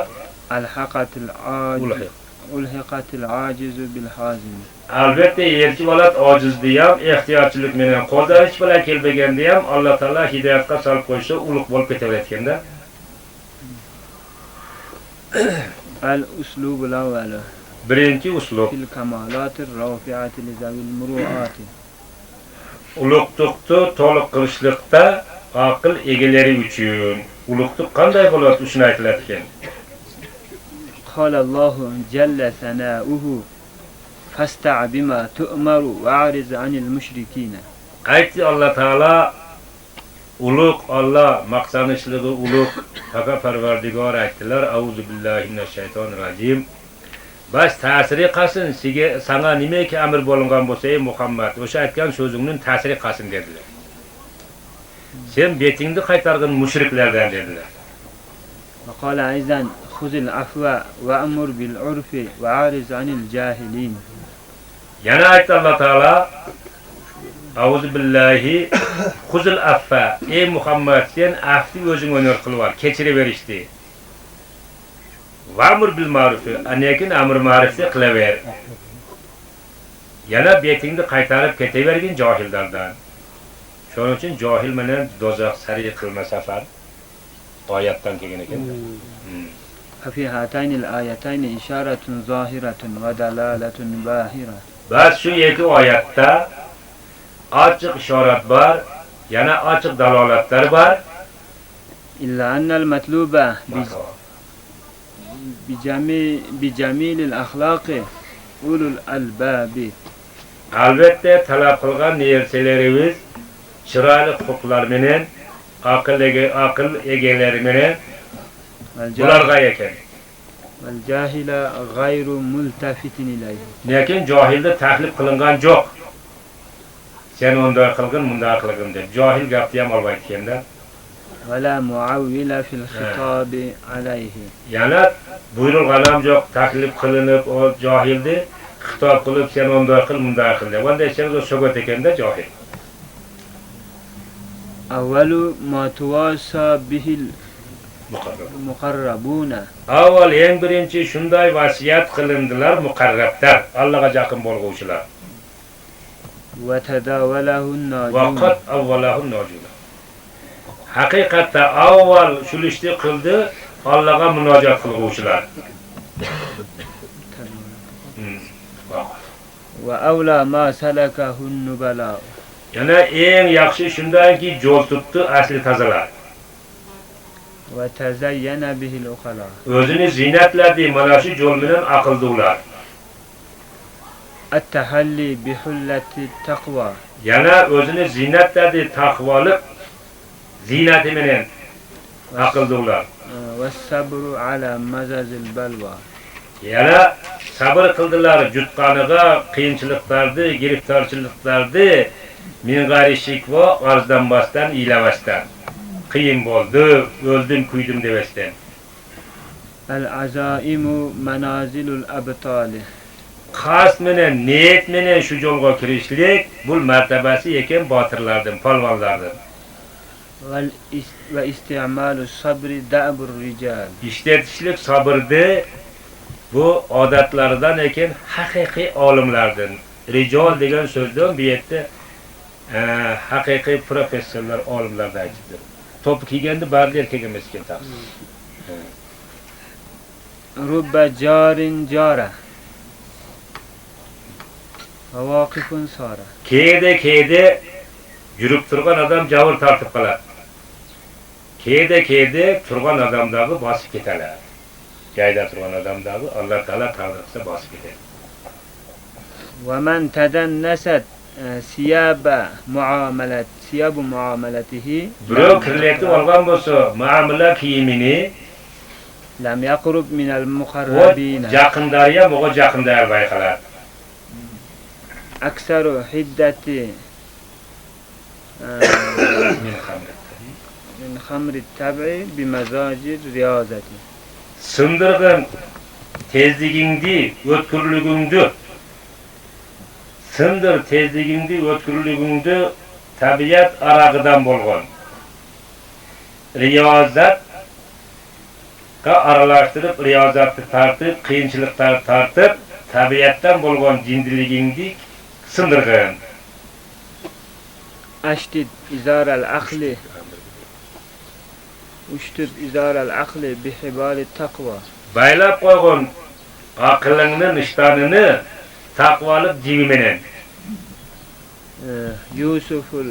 ulhiqatil ajizu bil hazim. Albatta yerchi bolat ojizdi ham ehtiyojchilik bilan qo'ldanish bilan kelmaganda ham Alloh taolo hidoyatga solib qo'ysa ulug' bo'lib ketaverayotganda. Al uslubul awwal. Birinchi uslub fil kamalatir rafi'ati li zawil muru'ati. Ulug'liqni to'liq qilishlikda aql egalari uchun ulug'liq qanday bo'ladi shuni aytiladi ekan. Qala Allohu jalla sana'uhu fasta' bima tu'maru wa'riz 'anil mushrikeen. Aytdi Alloh taolo ulug' Alloh maqsanishligi ulug' faqa parvardigor aytdilar. Auzu billahi minash shaytonir rojim. Bas ta'siri qilsin, sana nimaki amr bo'lingan bo'lsa ey Muhammad, o'sha aytgan so'zingning ta'siri qilsin dedilar. Sen betingni qaytargan mushriklardan dedilar. Va qala ayzan khuzil afwa va amur bil urfi va ariz anil jahilin. Yana aytdi Alloh taolo Auzu billahi khuzil afwa ey Muhammad sen afvi o'zing o'rnat qilib ol, kechiraverishdi. Va'mur bil ma'ruf, anakin amr ma'rufni qilaver. Yana betingni qaytarib ketavergin johillardan. Shuning uchun johil bilan dozoq sari qilma safar oyatdan kelgan ekan. Fi hataynil ayatayn isharatun zohiratun va dalalatun bahira. Bas shu ikki oyatda ochiq ishorat bor, yana ochiq dalolatlar bor. Illa annal matluba bijamilil axloqi ulul albabi. Albatta talab qilgan narsalarimiz chiroyli huquqlar bilan aql egalari bilan bularga ekan. Val jahila g'ayru multafitin ilayhi. Lekin johilda taklif qilingan yo'q. Sen unday qilgin, bunday qilgin deb johil gapni ham olmayotganda. Wala muawwila fil xitobi alayhi. Yana buyruqlar ham yo'q, taklif qilinib o johilni xitob qilib sen unday qil, bunday qil deb. Bunday ishlar so'gat ekanda johil. Avvalu ma tuwasa bihil muqarrabuna. Avval eng birinchi shunday vasiyat qilindilar muqarrablar, Allohga yaqin bo'lguvchilar. Va tadawalahu an-najun. Vaqat avvalahu an-najun. Haqiqatda avval shulishni qildi Allohga munojat qilguvchilar. Va awla ma salakahu an-nubala. Yana eng yaxshi shundanki yo'l tutdi asli tazalar. Va tazayyana bihi al-uqala. O'zini zinatladi, mana shu yo'l bilan aqlda ular. At-tahalli bi hullati taqwa. Yana o'zini zinatladi, taqvolik zinati bilan aqlda ular. Va sabru ala mazazil balwa. Yana sabr qildilar jutqaniga, qiyinchiliklarni, giriftorchiliklarni ming'ari shikvo arzdanmasdan, ilavasdan. Qiyin bo'ldi, o'ldim, kuydim devasdan. Al-azaimu manazilul abtali. xas menen, niyet menen şu yolga kirishlik bu martabasi ekan botirlardan, polvonlardan. Ve isti'malu sabri da'bur rical. İşletishlik sabrni bu odatlaridan ekan haqiqiy olimlardan. Rijol degan so'zdan bu yerda haqiqiy professorlar, olimlardan aytibdir. To'pi kiyganda barli erkak emas ekan taqsim. Rubba jarin jara. Vaqifun sara. Keyde yurib turgan adam javr tortib qoladi. Keyde turgan odamdagi bosib ketadi. Joyda turgan odamdagi Alloh taolo taqdir qilsa bosib ketadi. Ve men tedennasat siyabu muamelatihi. Birov kirletib olgan bo'lsa, muomala kiyimini lam yaqrub minal muqarrabin. Yaqindariya mo'g'a yaqindar bayqalar. Aksaru hiddati min khamri tab'i bi mazajir riyazati. Sındırgın tezligingdi, ötkürlügüngdi. Sındır tezligingdi, ötkürlügüngdi tabiat aragıdan bolgan. Riyazat ka aralaştırıp, riyazatı tartıp, kıyınçılıkları tartıp, tabiattan bolgan cindiligingdi sındırgın. Aştid izaral akli. Uştub izaral akli bihibali takva. Baylap koygun akılının iştanını takvalık civimenen. Yusuful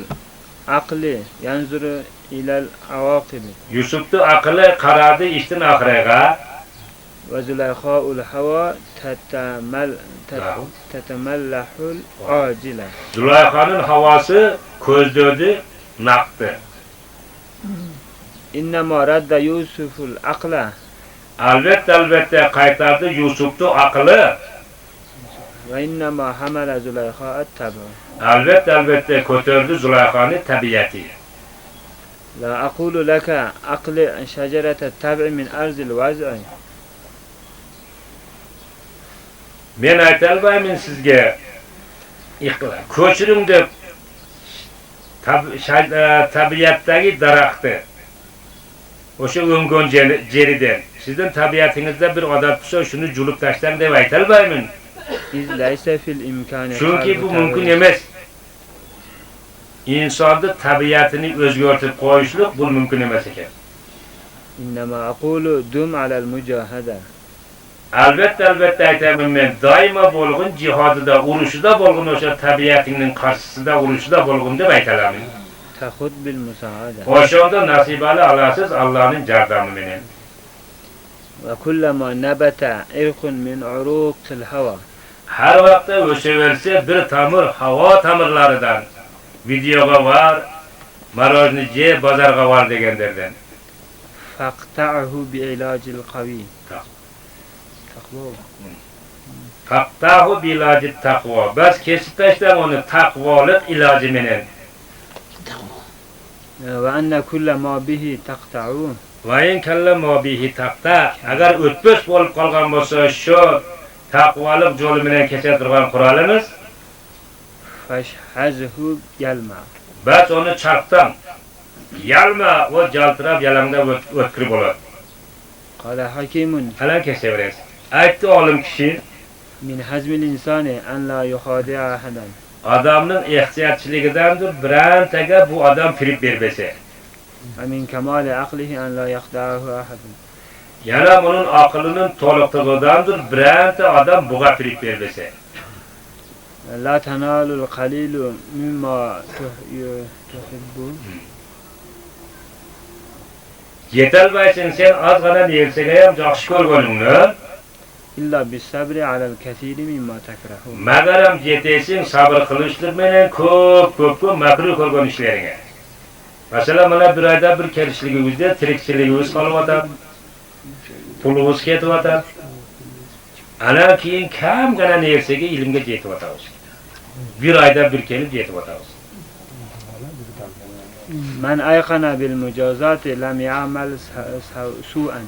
akli yanzuru ilal avakibi. Yusuf'tu akıllı karadı iştin ahirega. Ve Züleykha'ul hava tetemellahul acile. Züleykha'nın havası közdördü, naktı. İnnemâ radda Yusuful akla. Elbette kaytardı Yusuf'tu akıllı. Ve innemâ hamele Züleykha'at tabi. Elbette kötürdü Züleykha'nın tabiatı. La aqulu laka akli şecerete tabi min arzil vaz'i. Men aytalmayman sizga ko'chiring deb tabiatdagi daraxtni o'sha o'ngon jeridan sizning tabiatingizda bir odat bo'lsa shuni julib tashlang deb aytalmayman. Chunki bu mumkin emas. Insonni tabiatini o'zgartirib qo'yishlik bu mumkin emas ekan. İnnema aqulu dum alal mujahada. Albatta aytaman men doimo bo'lg'in jihodida, urushida bo'lg'in o'sha tabiatingning qarshisida, urushida bo'lg'in deb aytalaman. Tahud bil musaada. O'shanda nasibali olasiz Allohning yordami bilan. Ve kullama nabata irqun min uruqil hava. Har vaqtda o'saversa bir tamir havo tamirlaridan videoga var, marojni je bozorga var deganlardan. Faqta'hu bi ilajil qawi. Faqtahu bi ilajit taqvo. Bas kesib tashlang uni taqvolik iloji bilan. Ve anna kulla ma bihi taqta'u. Va in kalla ma bihi taqta. Agar o'tbos bo'lib qolgan bo'lsa, shu taqvolik yo'li bilan kecha turgan qurolimiz fashhazhu yalma. Bas uni chaqtan. Yalma va jaltirab yalangda o'tkir bo'ladi. Qala hakimun. Hala kesaverasiz. Aytdi olim kishi min hazmil insani an la yukhadi'a ahadan. Adamning ehtiyotchiligidandir birontaga bu odam firib bermasa. Min kamali aqlihi an la yaqda'ahu ahadun. Yana uning aqlining to'liqligidandir bironta odam buga firib bermasa. La tanalul qalilu mimma tuhibbu. Yetalmaysan sen ozgina yersaga ham yaxshi ko'rganingni illa bis sabri alal kathiri mimma takrahun. Magaram yetesin sabr qilishlik bilan ko'p makruh ko'rgan ishlaringga. Masalan, mana bir oyda bir kelishligimizda tirikchiligimiz qolyapti. Pulimiz ketyapti. Ana keyin kamgina narsaga ilmga yetyapmiz. Bir oyda bir kelib yetyapmiz. Man ayqana bil mujazati lam ya'mal su'an.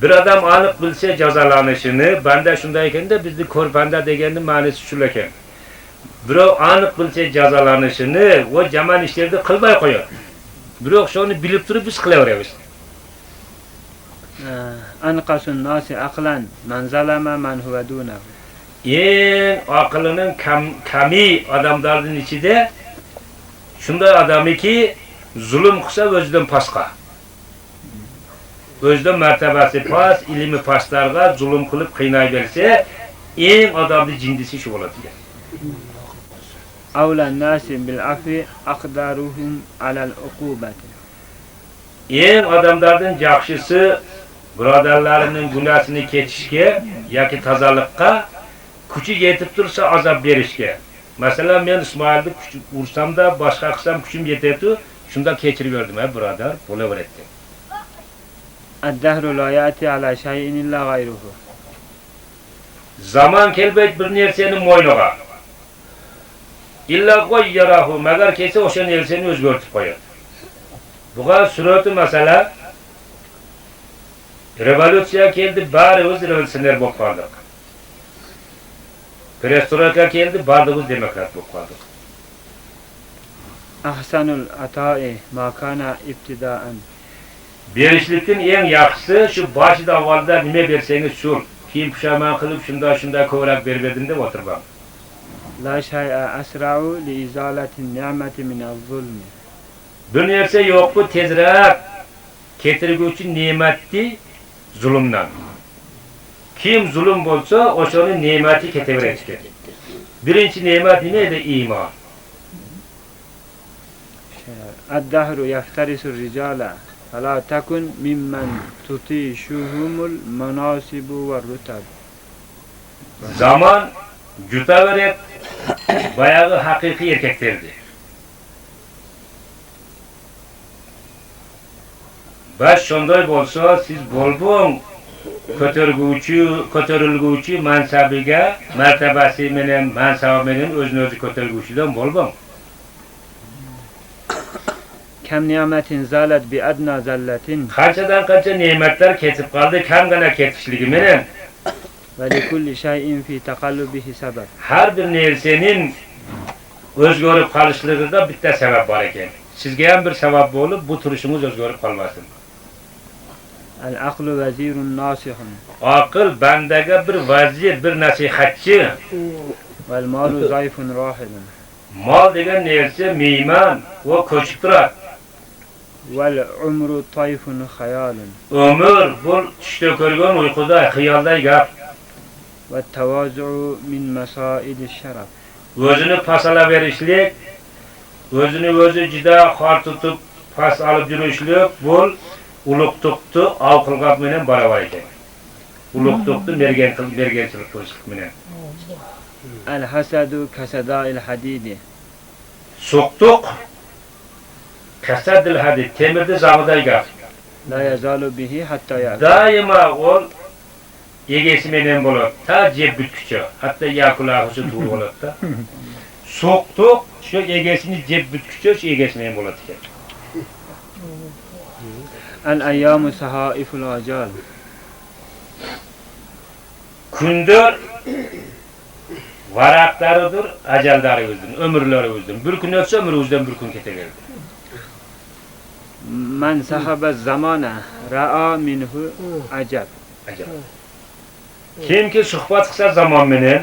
Bir adam aniq bilsa jazolanishini, banda shunday ekanda, bizni ko'rpanda deganning ma'nosi shu ekan. Birov aniq bilsa jazolanishini va jomon ishlarni qilmay qo'yadi. Biroq shuni bilib turib biz qilaveramiz. Anqasun nasi aqlan man zalama man huwa dunahu. Eng aqlining kami odamlarning ichida shunday odamiki zulm qilsa o'zidan pastqa. O'zidan martabasi past, ilmi pastlarga zulm qilib qiynay bersa, eng odamning jindisi shu bo'ladi. Awla nasi bil afi aqdaruhum alal uqubati. Eng odamlardan yaxshisi birodarlarining gunohini kechishga yoki tozalikqa kuchi yetib tursa azob berishga. Masalan, men Ismoilni ursamda, boshqa qilsam kuchim yetadi, shunda kechirib berdim, birodar, bo'laveradi. Ad-dahru la ya'ti ala shay'in illa ghayruhu. Zaman kelbaydi bir narsani mo'yniga. Illa g'ayyarahu, magar kelsa o'sha narsani o'zgartirib qo'yadi. Buga surati masala revolyutsiya keldi, bari o'z revolyutsioner bo'lib qoldik. Perestroika keldi, barimiz demokrat bo'lib qoldik. Ahsanul ata'i ma kana ibtida'an. Berishlikning eng yaxshisi shu boshida avvalda nima bersangiz shu, keyin pushaman qilib shunda ko'rak berdim deb o'tirmam. La shay'a asra'u li izalati ni'mati min az-zulm. Bir narsa yo'q bu tezroq ketirguvchi ne'matni zulmdan. Kim zulm bo'lsa, o'shani ne'mati ketaveradi. Birinchi ne'mat nima edi? Iymon. Ad-dahru yaftarisu rijala fala takun mimman tutishuhumul manasibu va rutab. Zaman jutaveradi bayog'i haqiqiy erkaklardi. Bas shunday bo'lsa, siz bo'lbong ko'tarilguvchi mansabiga, martabasi bilan, mansabi bilan o'zini o'zi ko'tarilguvchidan bo'lbong. Kam ni'matin zalat bi adna zallatin. Qanchadan qancha ne'matlar ketib qoldi, kamgina ketishligi bilan. Va li kulli shay'in fi taqallubihi sabab. Har bir narsaning o'zgarib qolishligida bitta sabab bor ekan. Sizga ham bir sabab bo'lib, bu turishingiz o'zgarib qolmasin. Al-aqlu vazirun nasihun. Aql bandaga bir vazir, bir nasihatchi. Val malu zayfun rahilun. Mol degan narsa mehmon va ko'chib turadi. Val umru tayfun xayalun. Umr bu tushda ko'rgan uyquda, xiyolday gap. Va tavazu min masailish sharaf. O'zini pasala berishlik, o'zini o'zi juda xor tutib, pas olib yurishlik bu ulug'liqni avqilg'ab bilan barobar ekan. Ulug'liqni merganchilik qilishlik bilan. Al-hasadu kasada'il hadidi. So'qtuq kasadil hadid, temirni zag'iday gap. La yazalu bihi hatta ya. Doimo o'l egesi bilan bo'ladi. Ta jeb bitkicha, hatto yakulahusi to'g'ri bo'ladi. So'qtuq shu egesini jeb bitkicha shu egesi bilan bo'ladi ekan. Al-ayyamu sahaiful ajal. Kundir varaqlaridir, ajallari o'zidan, umrlari o'zidan. Bir kun o'tsa umri o'zidan bir kun ketaveradi. Man sahaba zamana ra'a minhu ajab. Ajab. Kimki suhbat qilsa zamon bilan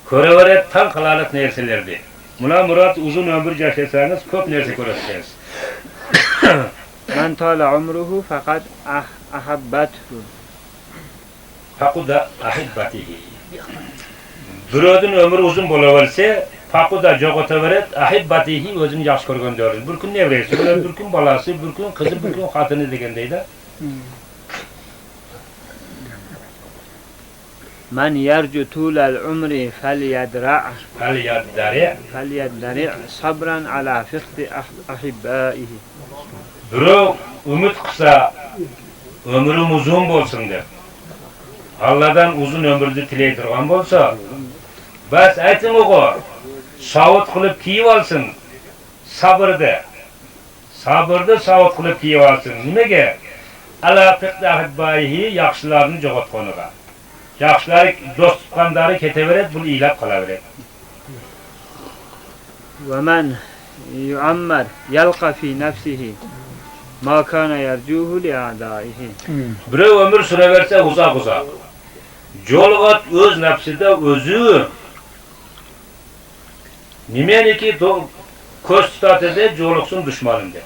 ko'raveradi tan qilarlik narsalarni. Buna murod uzun umr yashasangiz ko'p narsa ko'rasiz. Man tala umruhu faqat ahabbathu. Faquda ahibbatihi. Birodin ömrü uzun bo'laversa, faquda jo'g'otaveradi, ahibbatihi o'zini yaxshi ko'rgan joyda. Bir kun nevrasi, bir kun bolasi, bir kun qizi, bir kun xotini degandayda. Man yarju tulal umri falyadri' sabran ala fiqdi ahibbaihi. Birov umid qilsa, ömrüm uzun bo'lsin deb. Allah'dan uzun ömürlü tileydirgan bolsa, bas ayting o'g'o, savut qilib kiyib olsin, sabrda savut qilib kiyib olsin. Nimaga? ala fiqdi ahibbayihi yaxshilarni jo'g'otqoniga. Yaxshilar do'st tutganlari ketaveradi, buni iylab qolaveradi. ومن يعمر يلقى في نفسه ما كان يرجوه لأعدائه. Birov ömür süreverse uzak. Jolg'at o'z nafsida o'zi nimeniki ko'z tutatida jo'liqsin dushmanim deb.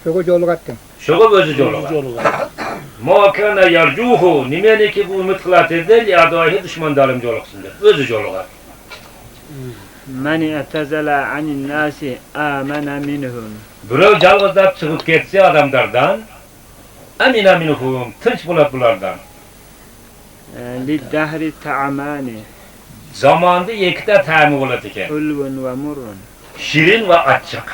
Şo'ga jo'lg'atdim. Şo'ga o'zi jo'liqadi. Ma kana yarjuhu nimeniki bu umid qilatida liadohi dushmandarim jo'liqsin deb o'zi jo'liqadi. من اعتزل عن الناس آمن منهم. Birov jalg'izlab chiqib ketsa odamlardan amina minhum tinch bo'ladi bulardan. للدهر طعمان. Zamonda ikkita ta'mi bo'ladi ekan. حلو ومر. Shirin va achchiq.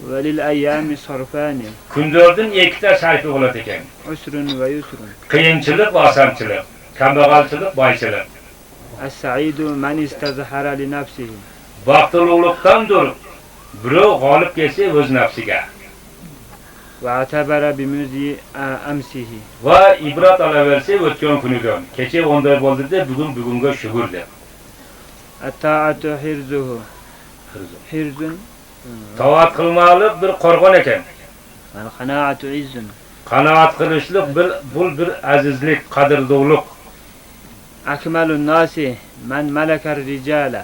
وللأيام صرفان. Kunlardan ikkita sayfi bo'ladi ekan. عسر ويسر. Qiyinchilik va osonchilik, kambag'alchilik, boychilik. السعيد من استظهر لنفسه. Baxtlilikdandir. Birov g'olib kelsa o'z nafsiga. واعتبر بمزي أمسه. Va ibrat olaversa o'tgan kunidan. Kecha onday bo'ldi-da, bugunga shukr deb. الطاعة حرزه. حرز. Toat qilmoqlik bir qo'rg'on ekan. والقناعة عز. Qanoat qilishlik bir azizlik, qadrdonlik. أكمل الناس من ملك الرجال.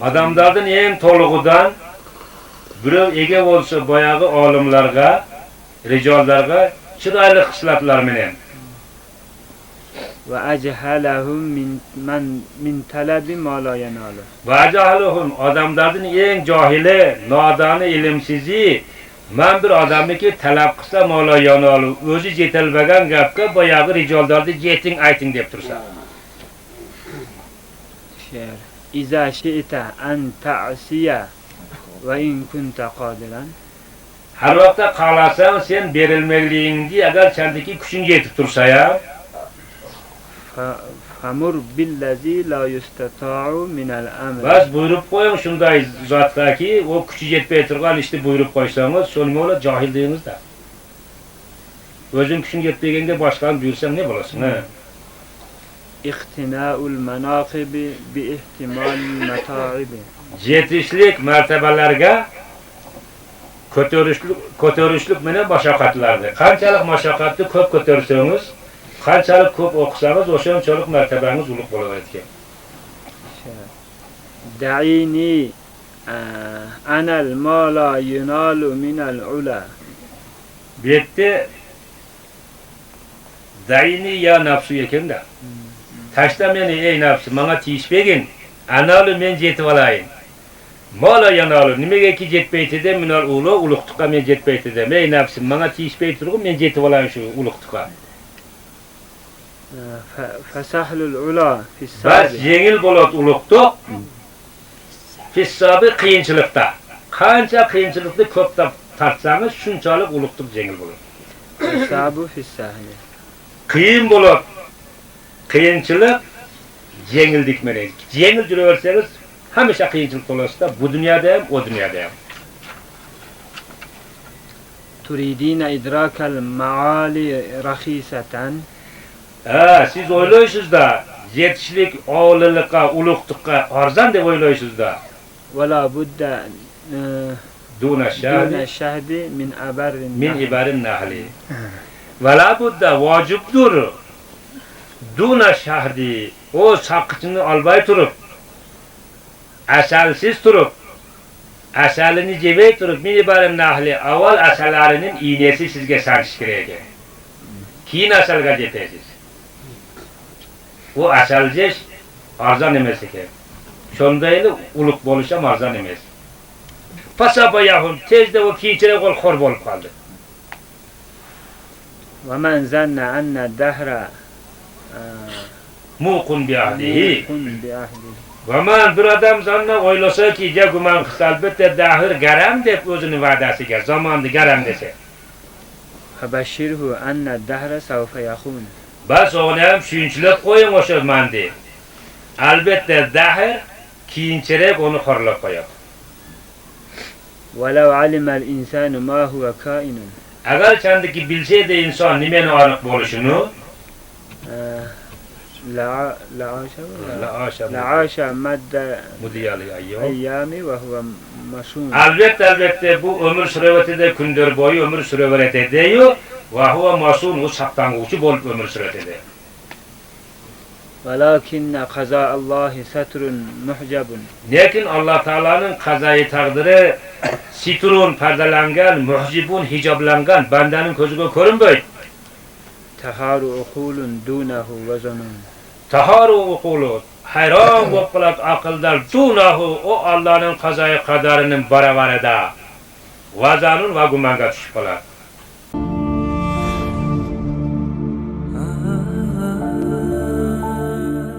Adamlardan eng to'lig'idan birov ega bo'lsa boyagi olimlarga, rijollarga chiroyli xislatlar bilan. Va ajhalahum min talabi ma la yanalu. Va ajhalahum odamlardan eng johili, nodoni, ilmsizi men bir odamniki talab qilsa ma la yanalu, o'zi yetilmagan gapga boyagi rijollarni yeting ayting deb tursa. She'r İza şi'ta an ta'siya va in kunta qadiran. Har vaqtda qalasang sen berilmaligingni agar sendiki kuching yetib tursa ya, famur billazi la yustata'u min al-amr. Bas buyrup qo'ying shunday zotdaki, o kuchi yetmay turgan ishni buyrup qo'ysangiz, so'ng o'la johil deyingizda. O'zing kuching yetmaganga boshqani buyursang ne bo'lasin? İhtina'ul manaqibi bi ihtimal mata'ibi. Yetishlik martabalarga ko'tarishlik bilan mashaqqatlarni. Qanchalik mashaqqatni ko'p ko'tarsangiz, qanchalik ko'p o'qisangiz, o'shanchalik martabangiz ulug' bo'laveradi. Da'ini anal mala yunalu min al-ula. Bu yerda da'ini ya nafsu ekanda. Tashla meni ey nafs, menga tiyishbegin. Analu men yetib olayin. Mola yanalu nimagaki yetmaydi-da, minal ulug'tuqqa men yetmaydi-da. Ey nafs, menga tiyishbey turib, men yetib olayin shu ulug'tuqqa. Fasahlul ula fis-sabi. Bas yengil bo'ladi ulug'tuq. Fis-sabi qiyinchilikda. Qancha qiyinchilikni ko'p tartsangiz, shunchalik ulug'tuq yengil bo'ladi. Sabu fis-sahli. Qiyin bo'ladi. Qiyinchilik yengillik bilan. Yengil yuraversangiz, hamisha qiyinchilik bo'lasida, bu dunyoda ham, o dunyoda ham. Turidina idrakal maali rakhisatan. Siz o'ylaysizda, yetishlik olilikqa, ulug'tuqqa arzon deb o'ylaysizda. Wala budda duna shahdi min ibarin nahli. Wala budda vojibdir. Duna shahdi, o saqichini olmay turib, asalsiz turib, asalini jebey turib, min ibarin nahli, avval asallarining iynasi sizga sanchish kerak ekan. Keyin asalga yetasiz. O asal yeyish arzon emas ekan. Shundayli ulug' bo'lish ham arzon emas. Fasabayahum tezda o kiyinchiroq xor bo'lib qoldi. Va man zanna anna dahra muqun bi ahlihi. Va man bir odam zanna o'ylasa-ki, ja gumon qilsa albatta dahr garam deb o'zini va'dasiga, zamonni garam desa. Fabashirhu anna dahra sawfa yakhun. Bas o'g'li ham shunchilab qo'ying o'sha mandi. Albatta dahr keyinchalik uni xorlab qo'yadi. وَلَوْ عَلِمَ الْاِنْسَانُ مَا هُوَ كَائِنٌ Eğer kendiki bilseydi insan nimen arık oluşunu لَعَاشَ مَدَّ Mudiyali ayyam. اَيَّامِ وَهُوَ مَسُونَ Elbette bu ömür süreveti de kündür boyu ömür süreveti diyor. Ve huve masun o saktanguçu bolup ömür süreveti. وَلَكِنَّ قَزَاءَ اللّٰهِ سَتْرٌ مُحْجَبٌ Lakin Allah Teala'nın kazayı takdiri sitrun perdelengen, muhcibun hicablangan, bendenin gözüge görünmüyor. تَحَارُ اُقُولٌ دُونَهُ وَزَنُونَ Taharu ukulu, hayran vakılat akıllar dunahu o Allah'ın kazayı kadarının baravarı da. Vazanun ve gumanga düşüp kalar.